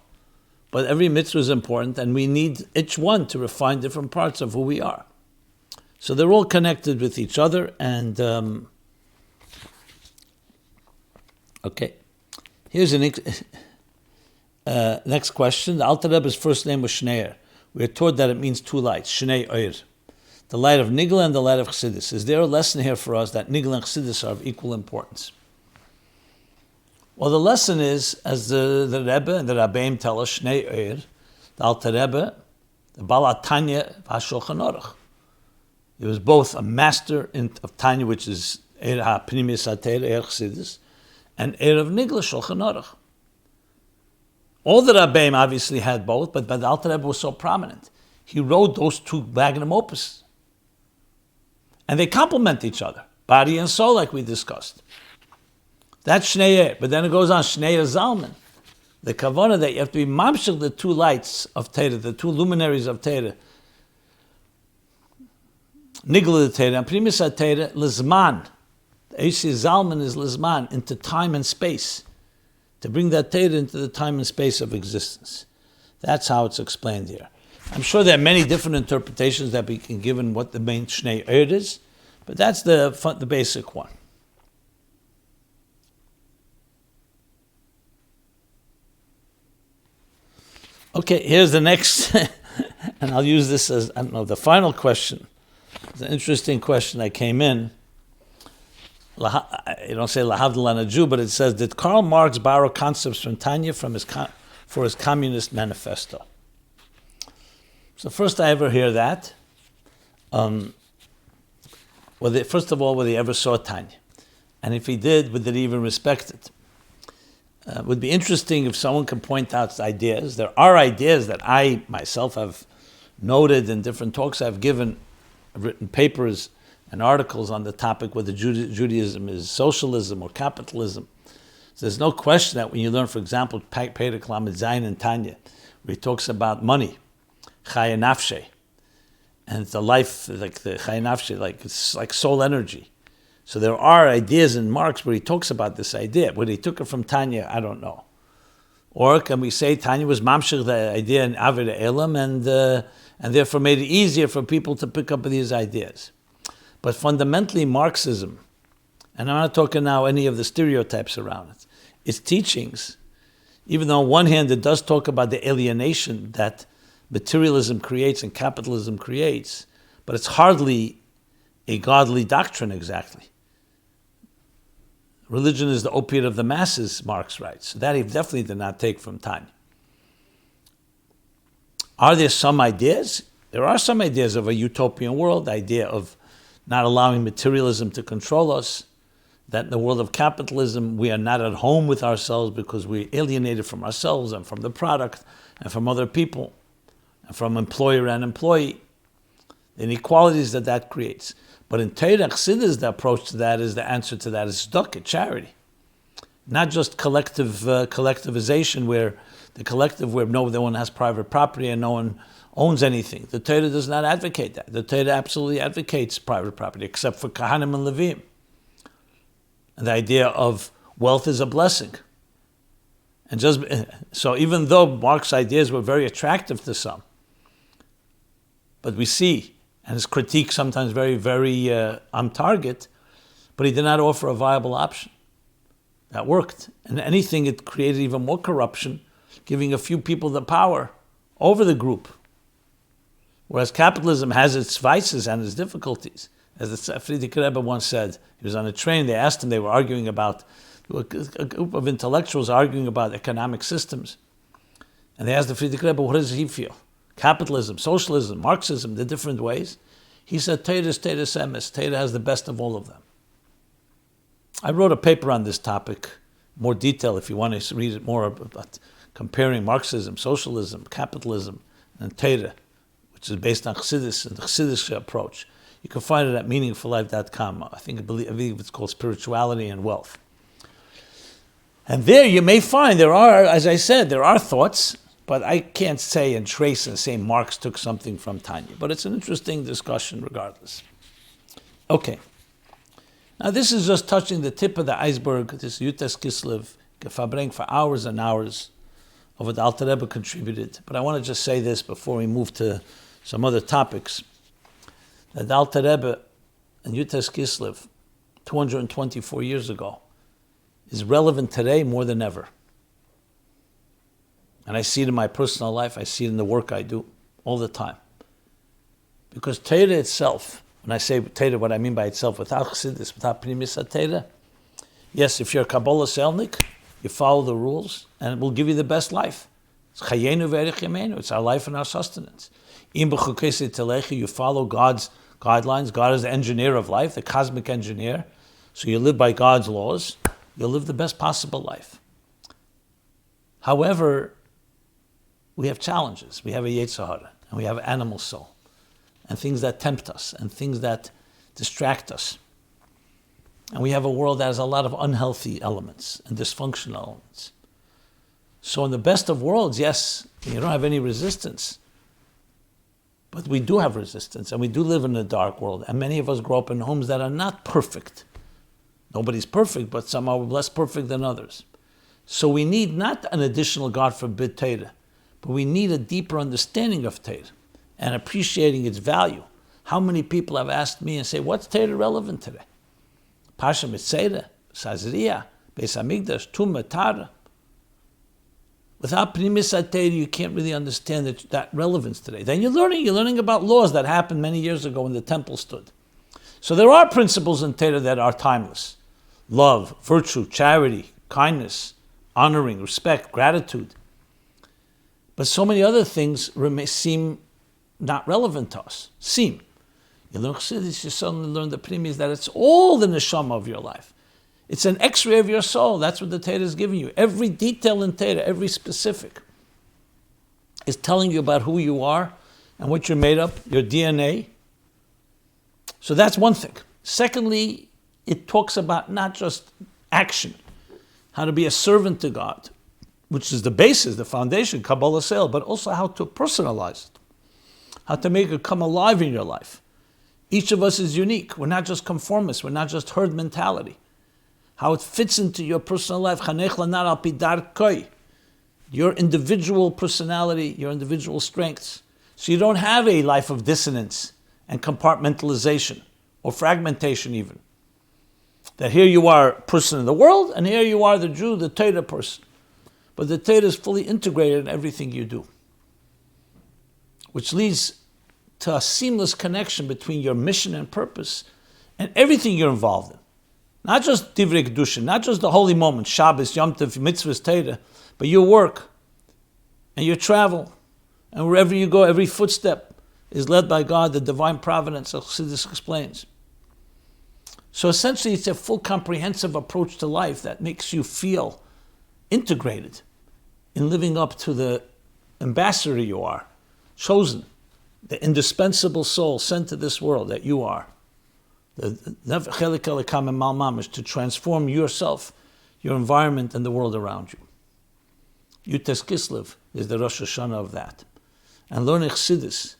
but every mitzvah is important, and we need each one to refine different parts of who we are. So they're all connected with each other, and okay. Here's the next question. The Alter Rebbe's first name was Schneur. We are taught that it means 2 lights, Shnei Oir, the light of Geulah and the light of Chassidus. Is there a lesson here for us that Geulah and Chassidus are of equal importance? Well, the lesson is, as the Rebbe and the Rabbeim tell us, Shnei Oir, the Alter Rebbe, the Baal Tanya, v'Shulchan Aruch. He was both a master of Tanya, which is Eir HaPnimis HaTeira, Eir Chassidus, and Eir of Geulah, Shulchan Aruch. All the Rabbeim obviously had both, but the Alter Rebbe was so prominent. He wrote those 2 magnum opus. And they complement each other, body and soul, like we discussed. That's Shnei. But then it goes on, Shnei Zalman. The kavanah that you have to be mamshel the 2 lights of Torah, the 2 luminaries of Torah. Geulah Torah and Primis Torah, Lizman. The Eishi Zalman is Lizman, into time and space. To bring that Torah into the time and space of existence. That's how it's explained here. I'm sure there are many different interpretations that we can give in what the main Shnei Oir is, but that's the basic one. Okay, here's the next, and I'll use this as, the final question. It's an interesting question that came in. You don't say lahavdil on a Jew, but it says, did Karl Marx borrow concepts from Tanya for his Communist Manifesto? So first I ever hear that. First of all, whether he ever saw Tanya. And if he did he even respect it? would be interesting if someone could point out ideas. There are ideas that I myself have noted in different talks I've given, I've written papers and articles on the topic whether Judaism is socialism or capitalism. So there's no question that when you learn, for example, Peretz Zayin and Tanya, where he talks about money, chaya nafshe, and it's a life like the chaya nafshe, like it's like soul energy. So there are ideas in Marx where he talks about this idea. Whether he took it from Tanya, I don't know. Or can we say Tanya was mamshech the idea in Are the Alter Rebbe and therefore made it easier for people to pick up these ideas? But fundamentally, Marxism, and I'm not talking now any of the stereotypes around it, its teachings, even though on one hand it does talk about the alienation that materialism creates and capitalism creates, but it's hardly a godly doctrine exactly. Religion is the opiate of the masses, Marx writes. So that he definitely did not take from Tanya. Are there some ideas? There are some ideas of a utopian world, the idea of not allowing materialism to control us, that in the world of capitalism we are not at home with ourselves because we're alienated from ourselves and from the product and from other people and from employer and employee, the inequalities that creates. But in Torah Chassidus, the approach to that is, the answer to that is tzedakah, charity. Not just collectivization where no one has private property and no one owns anything. The Torah does not advocate that. The Torah absolutely advocates private property, except for Kahanim and Levim. And the idea of wealth is a blessing. And so even though Marx's ideas were very attractive to some, but we see, and his critique sometimes very, very on target, but he did not offer a viable option. That worked. And anything, it created even more corruption, giving a few people the power over the group. Whereas capitalism has its vices and its difficulties. As the Did Rebbe once said, he was on a train, they asked him, they were arguing about, a group of intellectuals arguing about economic systems. And they asked the Did Rebbe, what does he feel? Capitalism, socialism, Marxism, the different ways. He said, Torah is Torah semes. Torah has the best of all of them. I wrote a paper on this topic, more detail if you want to read it more about comparing Marxism, socialism, capitalism, and Torah, which is based on Chassidus and the Chassidish approach. You can find it at meaningfullife.com. I believe it's called Spirituality and Wealth. And there you may find there are, as I said, there are thoughts, but I can't say and trace and say Marx took something from Tanya. But it's an interesting discussion regardless. Okay. Now this is just touching the tip of the iceberg. This Yud Tes Kislev, Gefabring for hours and hours of what the Alter Rebbe contributed. But I want to just say this before we move to some other topics. That the Alter Rebbe and Yud Tes Kislev, 224 years ago, is relevant today more than ever. And I see it in my personal life, I see it in the work I do all the time. Because Torah itself, when I say Torah, what I mean by itself, without Chassidus, without Pnimis Torah, yes, if you're a Kabbalah Selnik, you follow the rules, and it will give you the best life. It's Chayenu V'erich Yameinu, it's our life and our sustenance. Im b'chukei telechi, you follow God's guidelines. God is the engineer of life, the cosmic engineer. So you live by God's laws, you'll live the best possible life. However, we have challenges. We have a yetzer hara, and we have an animal soul, and things that tempt us, and things that distract us. And we have a world that has a lot of unhealthy elements and dysfunctional elements. So in the best of worlds, yes, you don't have any resistance. But we do have resistance, and we do live in a dark world, and many of us grow up in homes that are not perfect. Nobody's perfect, but some are less perfect than others. So we need not an additional, God forbid, Torah, but we need a deeper understanding of Torah and appreciating its value. How many people have asked me and say, what's Torah relevant today? Pasha Mitzera, Sazriya, Beis Hamikdash, Tumah, Tara. Without Pnimis Torah, you can't really understand that relevance today. Then you're learning about laws that happened many years ago when the temple stood. So there are principles in Torah that are timeless. Love, virtue, charity, kindness, honoring, respect, gratitude. But so many other things seem not relevant to us. You learn Chassidus, you suddenly learn the Pnimis, that it's all the neshama of your life. It's an x-ray of your soul. That's what the Torah is giving you. Every detail in Torah, every specific, is telling you about who you are and what you're made of, your DNA. So that's one thing. Secondly, it talks about not just action, how to be a servant to God, which is the basis, the foundation, Kabbalah Sale, but also how to personalize it, how to make it come alive in your life. Each of us is unique. We're not just conformists. We're not just herd mentality. How it fits into your personal life, your individual personality, your individual strengths. So you don't have a life of dissonance and compartmentalization or fragmentation even. That here you are a person in the world, and here you are the Jew, the Torah person. But the Torah is fully integrated in everything you do, which leads to a seamless connection between your mission and purpose and everything you're involved in. Not just divrei kedushin, not just the holy moments, Shabbos, Yom Tov, mitzvahs, Torah, but your work and your travel, and wherever you go, every footstep is led by God, the divine providence, as Chassidus explains. So essentially, it's a full comprehensive approach to life that makes you feel integrated in living up to the ambassador you are, chosen, the indispensable soul sent to this world that you are. To transform yourself, your environment, and the world around you. Yud Tes Kislev is the Rosh Hashana of that. And learning Chassidus,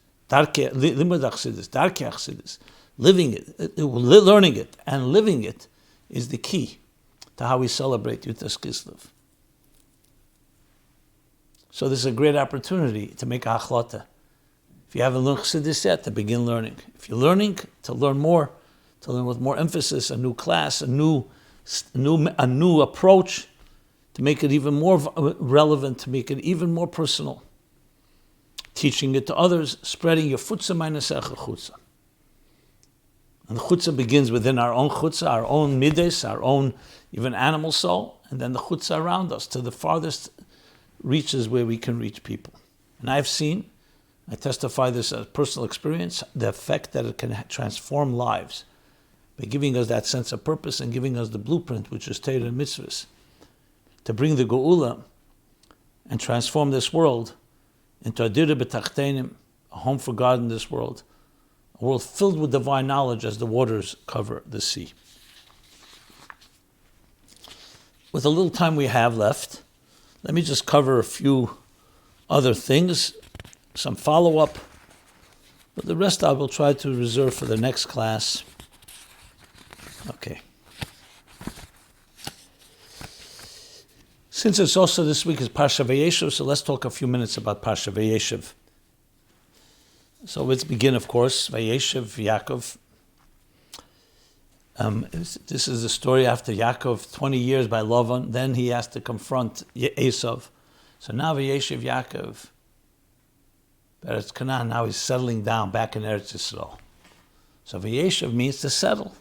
living it, learning it, and living it is the key to how we celebrate Yud Tes Kislev. So this is a great opportunity to make a hachlata. If you haven't learned Chassidus yet, to begin learning. If you're learning, to learn more, to learn with more emphasis, a new class, a new approach, to make it even more relevant, to make it even more personal. Teaching it to others, spreading your chutzah meinesecha chutzah. And the chutzah begins within our own chutzah, our own midas, our own even animal soul, and then the chutzah around us to the farthest reaches where we can reach people. And I testify this as personal experience, the effect that it can transform lives by giving us that sense of purpose and giving us the blueprint, which is Torah and mitzvahs, to bring the Geulah and transform this world into a dira b'tachtenim, a home for God in this world, a world filled with divine knowledge as the waters cover the sea. With the little time we have left, let me just cover a few other things, some follow-up, but the rest I will try to reserve for the next class. Okay. Since it's also this week is Parsha Vayeshev, so let's talk a few minutes about Parsha Vayeshev. So let's begin, of course, Vayeshev, Yaakov. This is the story after Yaakov, 20 years by Lavan. Then he has to confront Esav. So now Vayeshev Yaakov, Peretz Canaan, now he's settling down back in Eretz Yisrael. So Vayeshev means to settle.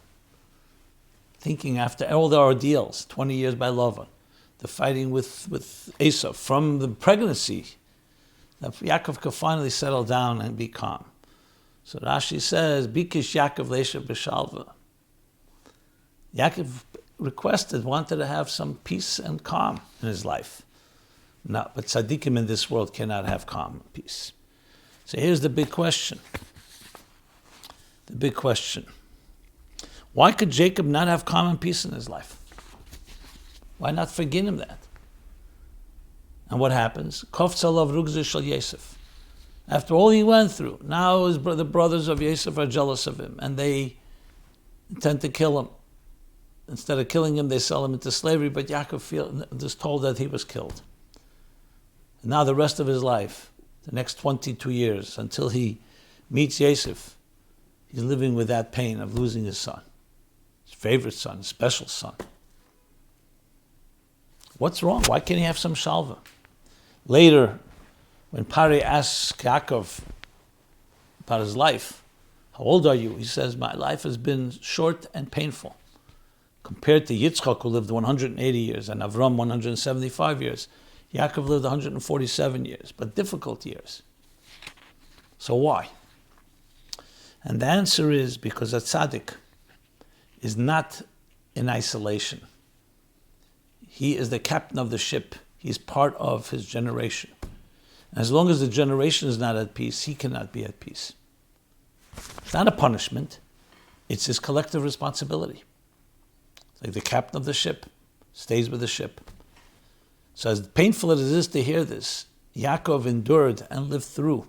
Thinking after all the ordeals, 20 years by Lavan, the fighting with Esav, from the pregnancy, that Yaakov could finally settle down and be calm. So Rashi says, Bikish Yaakov Leishav B'Shalva. Yaakov wanted to have some peace and calm in his life. No, but tzaddikim in this world cannot have calm and peace. So here's the big question. The big question. Why could Jacob not have calm and peace in his life? Why not forgive him that? And what happens? After all he went through, now the brothers of Yosef are jealous of him, and they intend to kill him. Instead of killing him, they sell him into slavery, but Yaakov is told that he was killed. And now the rest of his life, the next 22 years, until he meets Yosef, he's living with that pain of losing his son, his favorite son, his special son. What's wrong? Why can't he have some shalva? Later, when Pari asks Yaakov about his life, how old are you? He says, my life has been short and painful. Compared to Yitzchak, who lived 180 years, and Avram 175 years, Yaakov lived 147 years, but difficult years. So why? And the answer is because a tzaddik is not in isolation. He is the captain of the ship. He's part of his generation. As long as the generation is not at peace, he cannot be at peace. It's not a punishment. It's his collective responsibility. It's like the captain of the ship stays with the ship. So as painful as it is to hear this, Yaakov endured and lived through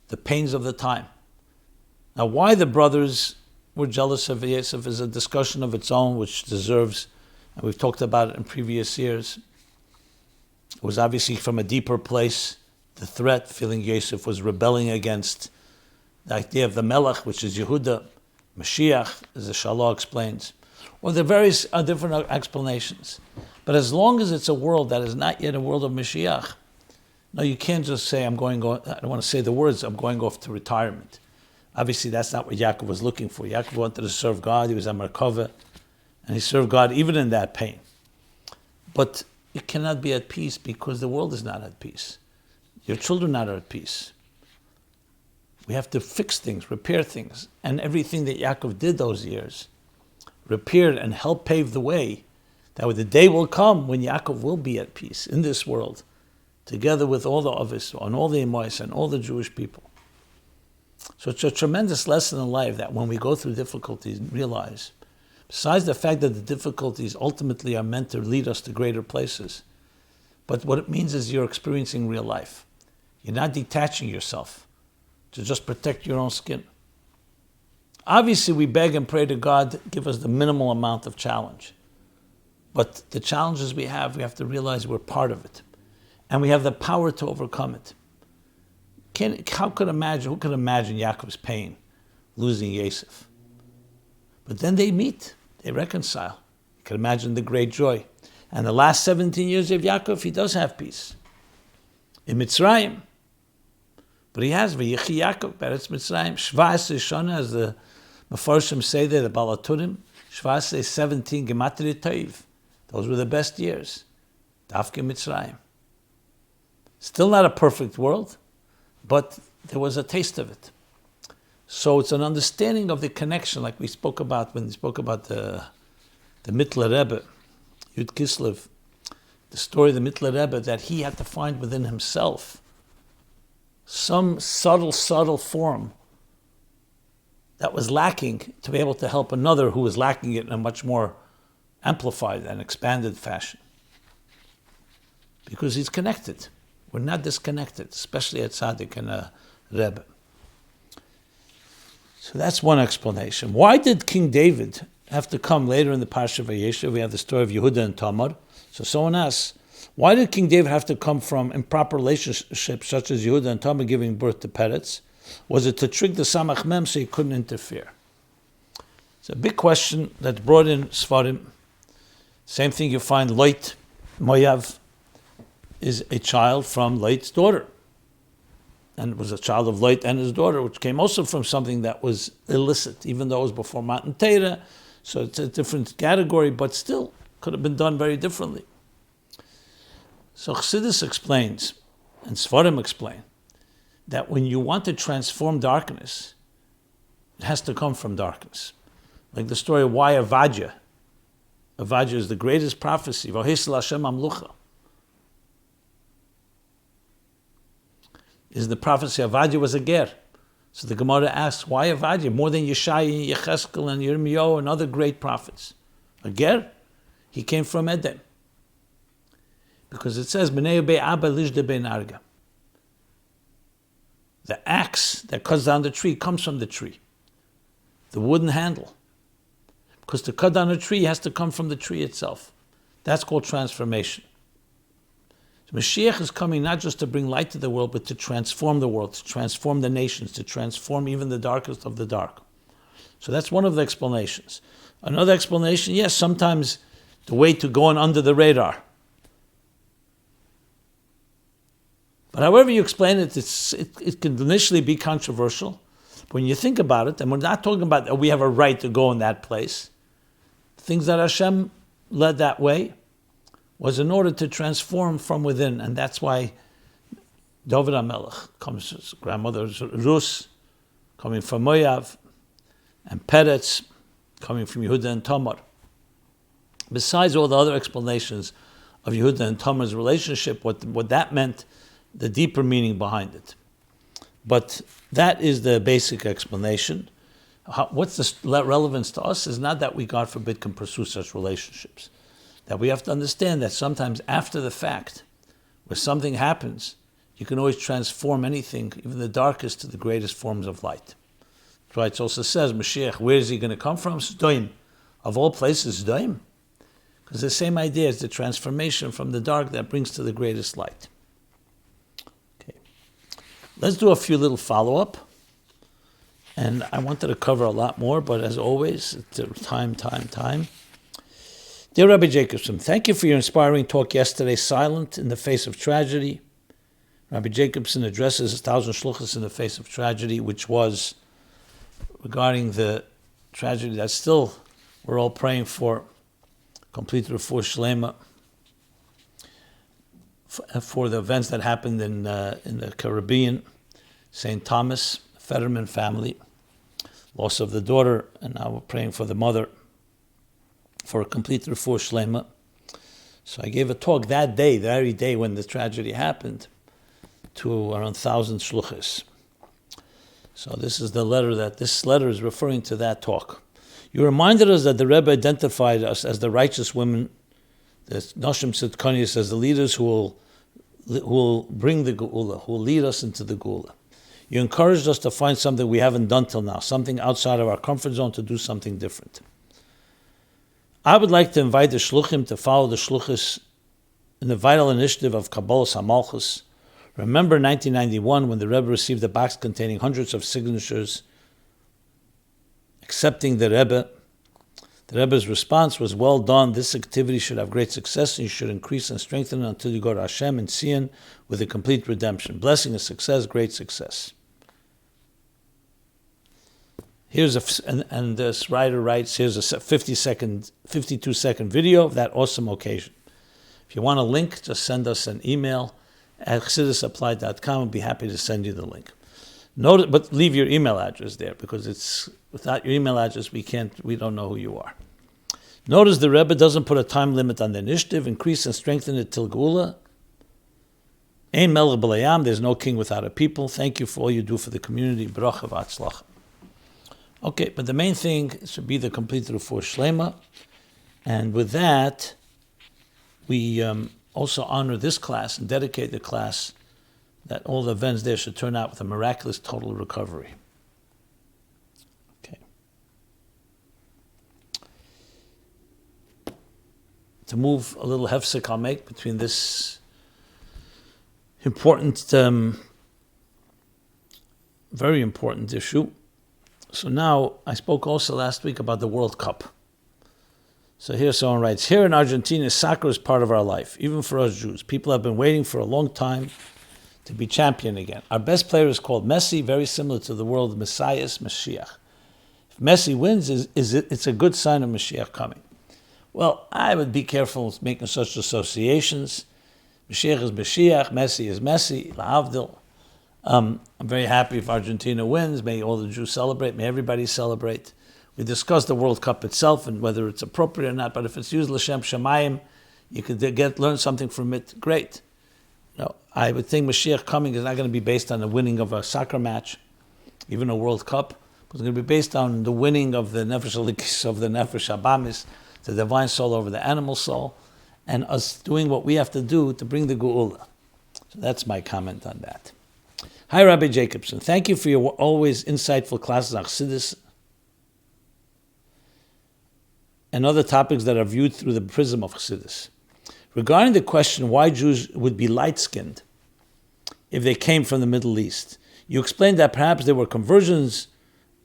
the pains of the time. Now, why the brothers were jealous of Yosef is a discussion of its own, which deserves, and we've talked about it in previous years. It was obviously from a deeper place, the threat, feeling Yosef was rebelling against the idea of the Melech, which is Yehuda, Mashiach, as the Shalah explains. Well, there are various different explanations. But as long as it's a world that is not yet a world of Mashiach, no, you can't just say, I don't want to say the words, I'm going off to retirement. Obviously, that's not what Yaakov was looking for. Yaakov wanted to serve God. He was a Merkava, and he served God even in that pain. But you cannot be at peace because the world is not at peace. Your children are not at peace. We have to fix things, repair things. And everything that Yaakov did those years, repaired and helped pave the way, that the day will come when Yaakov will be at peace in this world, together with all the others, and all the Emois, and all the Jewish people. So it's a tremendous lesson in life that when we go through difficulties, realize, besides the fact that the difficulties ultimately are meant to lead us to greater places, but what it means is you're experiencing real life. You're not detaching yourself to just protect your own skin. Obviously, we beg and pray to God, give us the minimal amount of challenge. But the challenges we have to realize we're part of it. And we have the power to overcome it. Who could imagine Yaakov's pain, losing Yosef? But then they meet, they reconcile. You can imagine the great joy. And the last 17 years of Yaakov, he does have peace. In Mitzrayim. But he has, V'yichi Yaakov, Peretz Mitzrayim, Shva'aseh Shana, as the Mefarshim say there, the Balaturim, Shva'aseh 17, Gematria Toiv. Those were the best years. Dafke Mitzrayim. Still not a perfect world, but there was a taste of it. So it's an understanding of the connection, like we spoke about when we spoke about the Mitler Rebbe, Yud Kislev, the story of the Mitler Rebbe, that he had to find within himself some subtle form that was lacking to be able to help another who was lacking it in a much more amplified and expanded fashion. Because he's connected. We're not disconnected, especially at Tzaddik and a Rebbe. So that's one explanation. Why did King David have to come later in the Parsha of Vayeshev? We have the story of Yehuda and Tamar. So someone asks, why did King David have to come from improper relationships such as Yehuda and Tamar giving birth to Peretz? Was it to trick the Samach Mem so he couldn't interfere? It's a big question that's brought in Sfarim. Same thing you find Lot, Moav, is a child from Lot's daughter. And it was a child of Lot and his daughter, which came also from something that was illicit, even though it was before Matan Torah. So it's a different category, but still could have been done very differently. So Chassidus explains, and Sfarim explain, that when you want to transform darkness, it has to come from darkness. Like the story of why Avadia. Avadia is the greatest prophecy. V'hisel Hashem Amlucha. Is the prophecy Avadia was a ger. So the Gemara asks, why Avadia? More than Yeshaya, Yecheskel, and Yirmiyahu, and other great prophets. A ger? He came from Edom. Because it says, B'nei Be'aba Lishde Be'narga. The axe that cuts down the tree comes from the tree. The wooden handle. Because to cut down a tree has to come from the tree itself. That's called transformation. So Mashiach is coming not just to bring light to the world, but to transform the world, to transform the nations, to transform even the darkest of the dark. So that's one of the explanations. Another explanation, yes, sometimes the way to go under the radar. But however you explain it, it can initially be controversial. But when you think about it, and we're not talking about that we have a right to go in that place, things that Hashem led that way was in order to transform from within. And that's why David HaMelech comes, his grandmother Rus, coming from Moav, and Peretz, coming from Yehuda and Tamar. besides all the other explanations of Yehuda and Tamar's relationship, what that meant, the deeper meaning behind it. But that is the basic explanation. What's the relevance to us is not that we, God forbid, can pursue such relationships. That we have to understand that sometimes after the fact, where something happens, you can always transform anything, even the darkest, to the greatest forms of light. That's why it also says, Mashiach, where is he going to come from? Sdoim. Of all places, Sdoim. Because the same idea is the transformation from the dark that brings to the greatest light. Okay. Let's do a few little follow-up. And I wanted to cover a lot more, but as always, it's time. Dear Rabbi Jacobson, thank you for your inspiring talk yesterday, Silent in the Face of Tragedy. Rabbi Jacobson addresses 1,000 shluchos in the face of tragedy, which was regarding the tragedy that still we're all praying for, complete refuah shlema, for the events that happened in the Caribbean, St. Thomas, Fetterman family, loss of the daughter, and now we're praying for the mother, for a complete refuah shlema. So I gave a talk that day, the very day when the tragedy happened, to around 1,000 shluchos. So this is the letter this letter is referring to that talk. You reminded us that the Rebbe identified us as the righteous women, the Noshim Tzidkonius, as the leaders who will bring the Geulah, who will lead us into the Geulah. You encouraged us to find something we haven't done till now, something outside of our comfort zone, to do something different. I would like to invite the shluchim to follow the shluchos in the vital initiative of Kabbalas HaMalchus. Remember 1991 when the Rebbe received a box containing hundreds of signatures accepting the Rebbe. The Rebbe's response was, well done, this activity should have great success and you should increase and strengthen it until you go to Hashem and Sion with a complete redemption. Blessing is success, great success. And this writer writes, here's a 52-second video of that awesome occasion. If you want a link, just send us an email at chassidusapplied.com. I'll be happy to send you the link. Note, but leave your email address there, because it's without your email address, we don't know who you are. Notice the Rebbe doesn't put a time limit on the initiative. Increase and strengthen it till Geulah. Ein melech b'layam, there's no king without a people. Thank you for all you do for the community. Bracha v'atzlacha. Okay, but the main thing should be the complete refuah shlema. And with that, we also honor this class and dedicate the class that all the events there should turn out with a miraculous total recovery. Okay. To move a little hefsek I'll make between this important, very important issue. So now, I spoke also last week about the World Cup. So here someone writes, here in Argentina, soccer is part of our life, even for us Jews. People have been waiting for a long time to be champion again. Our best player is called Messi, very similar to the world of Messiahs, Mashiach. If Messi wins, it's a good sign of Mashiach coming. Well, I would be careful making such associations. Mashiach is Mashiach, Messi is Messi, La'avdil. I'm very happy if Argentina wins. May all the Jews celebrate. May everybody celebrate. We discussed the World Cup itself and whether it's appropriate or not, but if it's used L'Shem Shamayim, you could learn something from it. Great. No, I would think Mashiach coming is not going to be based on the winning of a soccer match, even a World Cup. It's going to be based on the winning of the Nefesh Alikis, of the Nefesh Abamis, the divine soul over the animal soul, and us doing what we have to do to bring the Geulah. So that's my comment on that. Hi, Rabbi Jacobson. Thank you for your always insightful classes on Chassidus and other topics that are viewed through the prism of Chassidus. Regarding the question why Jews would be light-skinned if they came from the Middle East, you explained that perhaps there were conversions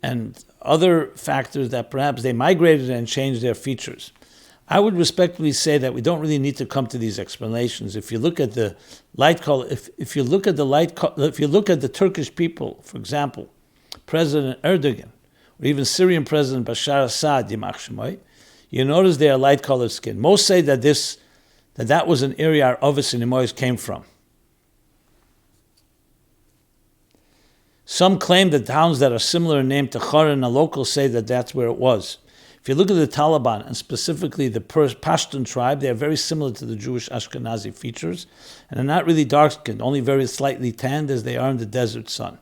and other factors that perhaps they migrated and changed their features. I would respectfully say that we don't really need to come to these explanations. If you look at the light color, if you look at the Turkish people, for example, President Erdogan, or even Syrian President Bashar Assad, you notice they are light-colored skin. Most say that that was an area our Ovis and Imois came from. Some claim that towns that are similar in name to Chara and the locals say that that's where it was. If you look at the Taliban, and specifically the Pashtun tribe, they are very similar to the Jewish Ashkenazi features, and are not really dark-skinned, only very slightly tanned as they are in the desert sun.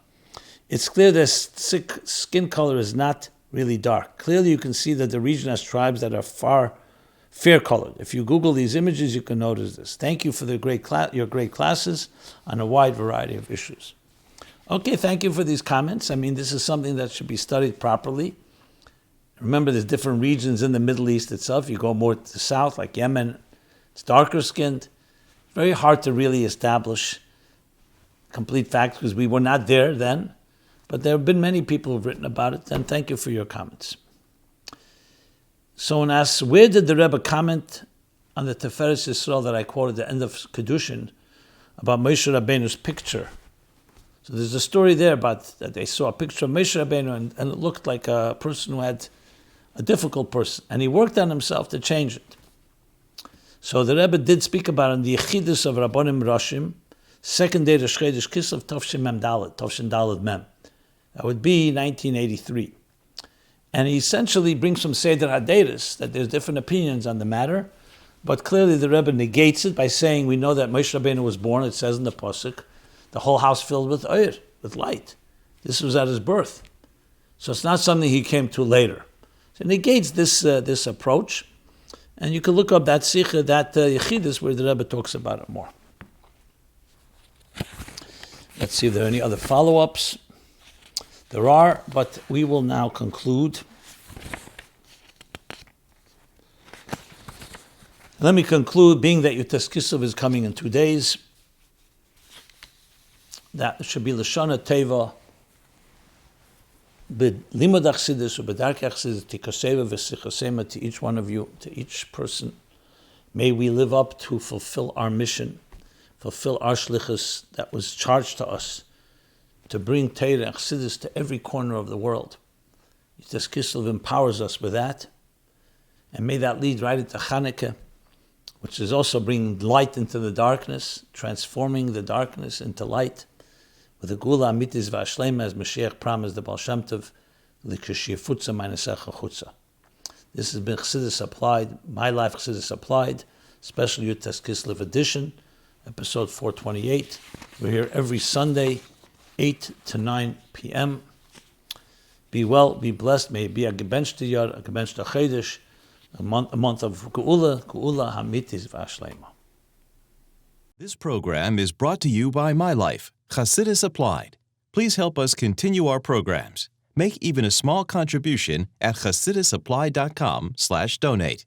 It's clear their skin color is not really dark. Clearly you can see that the region has tribes that are far fair-colored. If you Google these images, you can notice this. Thank you for your great classes on a wide variety of issues. Okay, thank you for these comments. I mean, this is something that should be studied properly. Remember, there's different regions in the Middle East itself. You go more to the south, like Yemen, it's darker skinned. Very hard to really establish complete facts because we were not there then. But there have been many people who have written about it, and thank you for your comments. Someone asks, where did the Rebbe comment on the Teferes Yisrael that I quoted at the end of Chiddushim about Moshe Rabbeinu's picture? So there's a story there about that they saw a picture of Moshe Rabbeinu and it looked like a person who had a difficult person, and he worked on himself to change it. So the Rebbe did speak about it in the Chassidus of Rabbonim Roshim, second day of Rosh Kislev, Tovshin Daled Mem. That would be 1983. And he essentially brings from Seder HaDeiros that there's different opinions on the matter, but clearly the Rebbe negates it by saying we know that Moshe Rabbeinu was born, it says in the Pasuk, the whole house filled with oil, with light. This was at his birth. So it's not something he came to later. So it negates this approach, and you can look up that Sikha, that Yechidus, where the Rebbe talks about it more. Let's see if there are any other follow-ups. There are, but we will now conclude. Let me conclude, being that Yud Tes Kislev is coming in 2 days, that should be Lashana Teva, Limud Chassidus, Ubedarkei Chassidus, Tikaseva v'Sichasema, to each one of you, to each person. May we live up to fulfill our mission, fulfill our shlichus that was charged to us, to bring Torah and Chassidus to every corner of the world. Yud Tes Kislev empowers us with that, and may that lead right into Chanukah, which is also bringing light into the darkness, transforming the darkness into light, with the Geulah amitis v'ashlema, as Mashiach promised the Baal Shem Tov, l'kashiyafutza ma'nesecha chutza. This has been Chassidus Applied, My Life Chassidus Applied, special Yud Tes Kislev edition, episode 428. We're here every Sunday, 8 to 9 p.m. Be well, be blessed. May it be a gebenchte yar, a gebenchte chiddush, a month of Geulah hamitis v'ashlema. This program is brought to you by My Life, Chassidus Applied. Please help us continue our programs. Make even a small contribution at chassidusapplied.com/donate.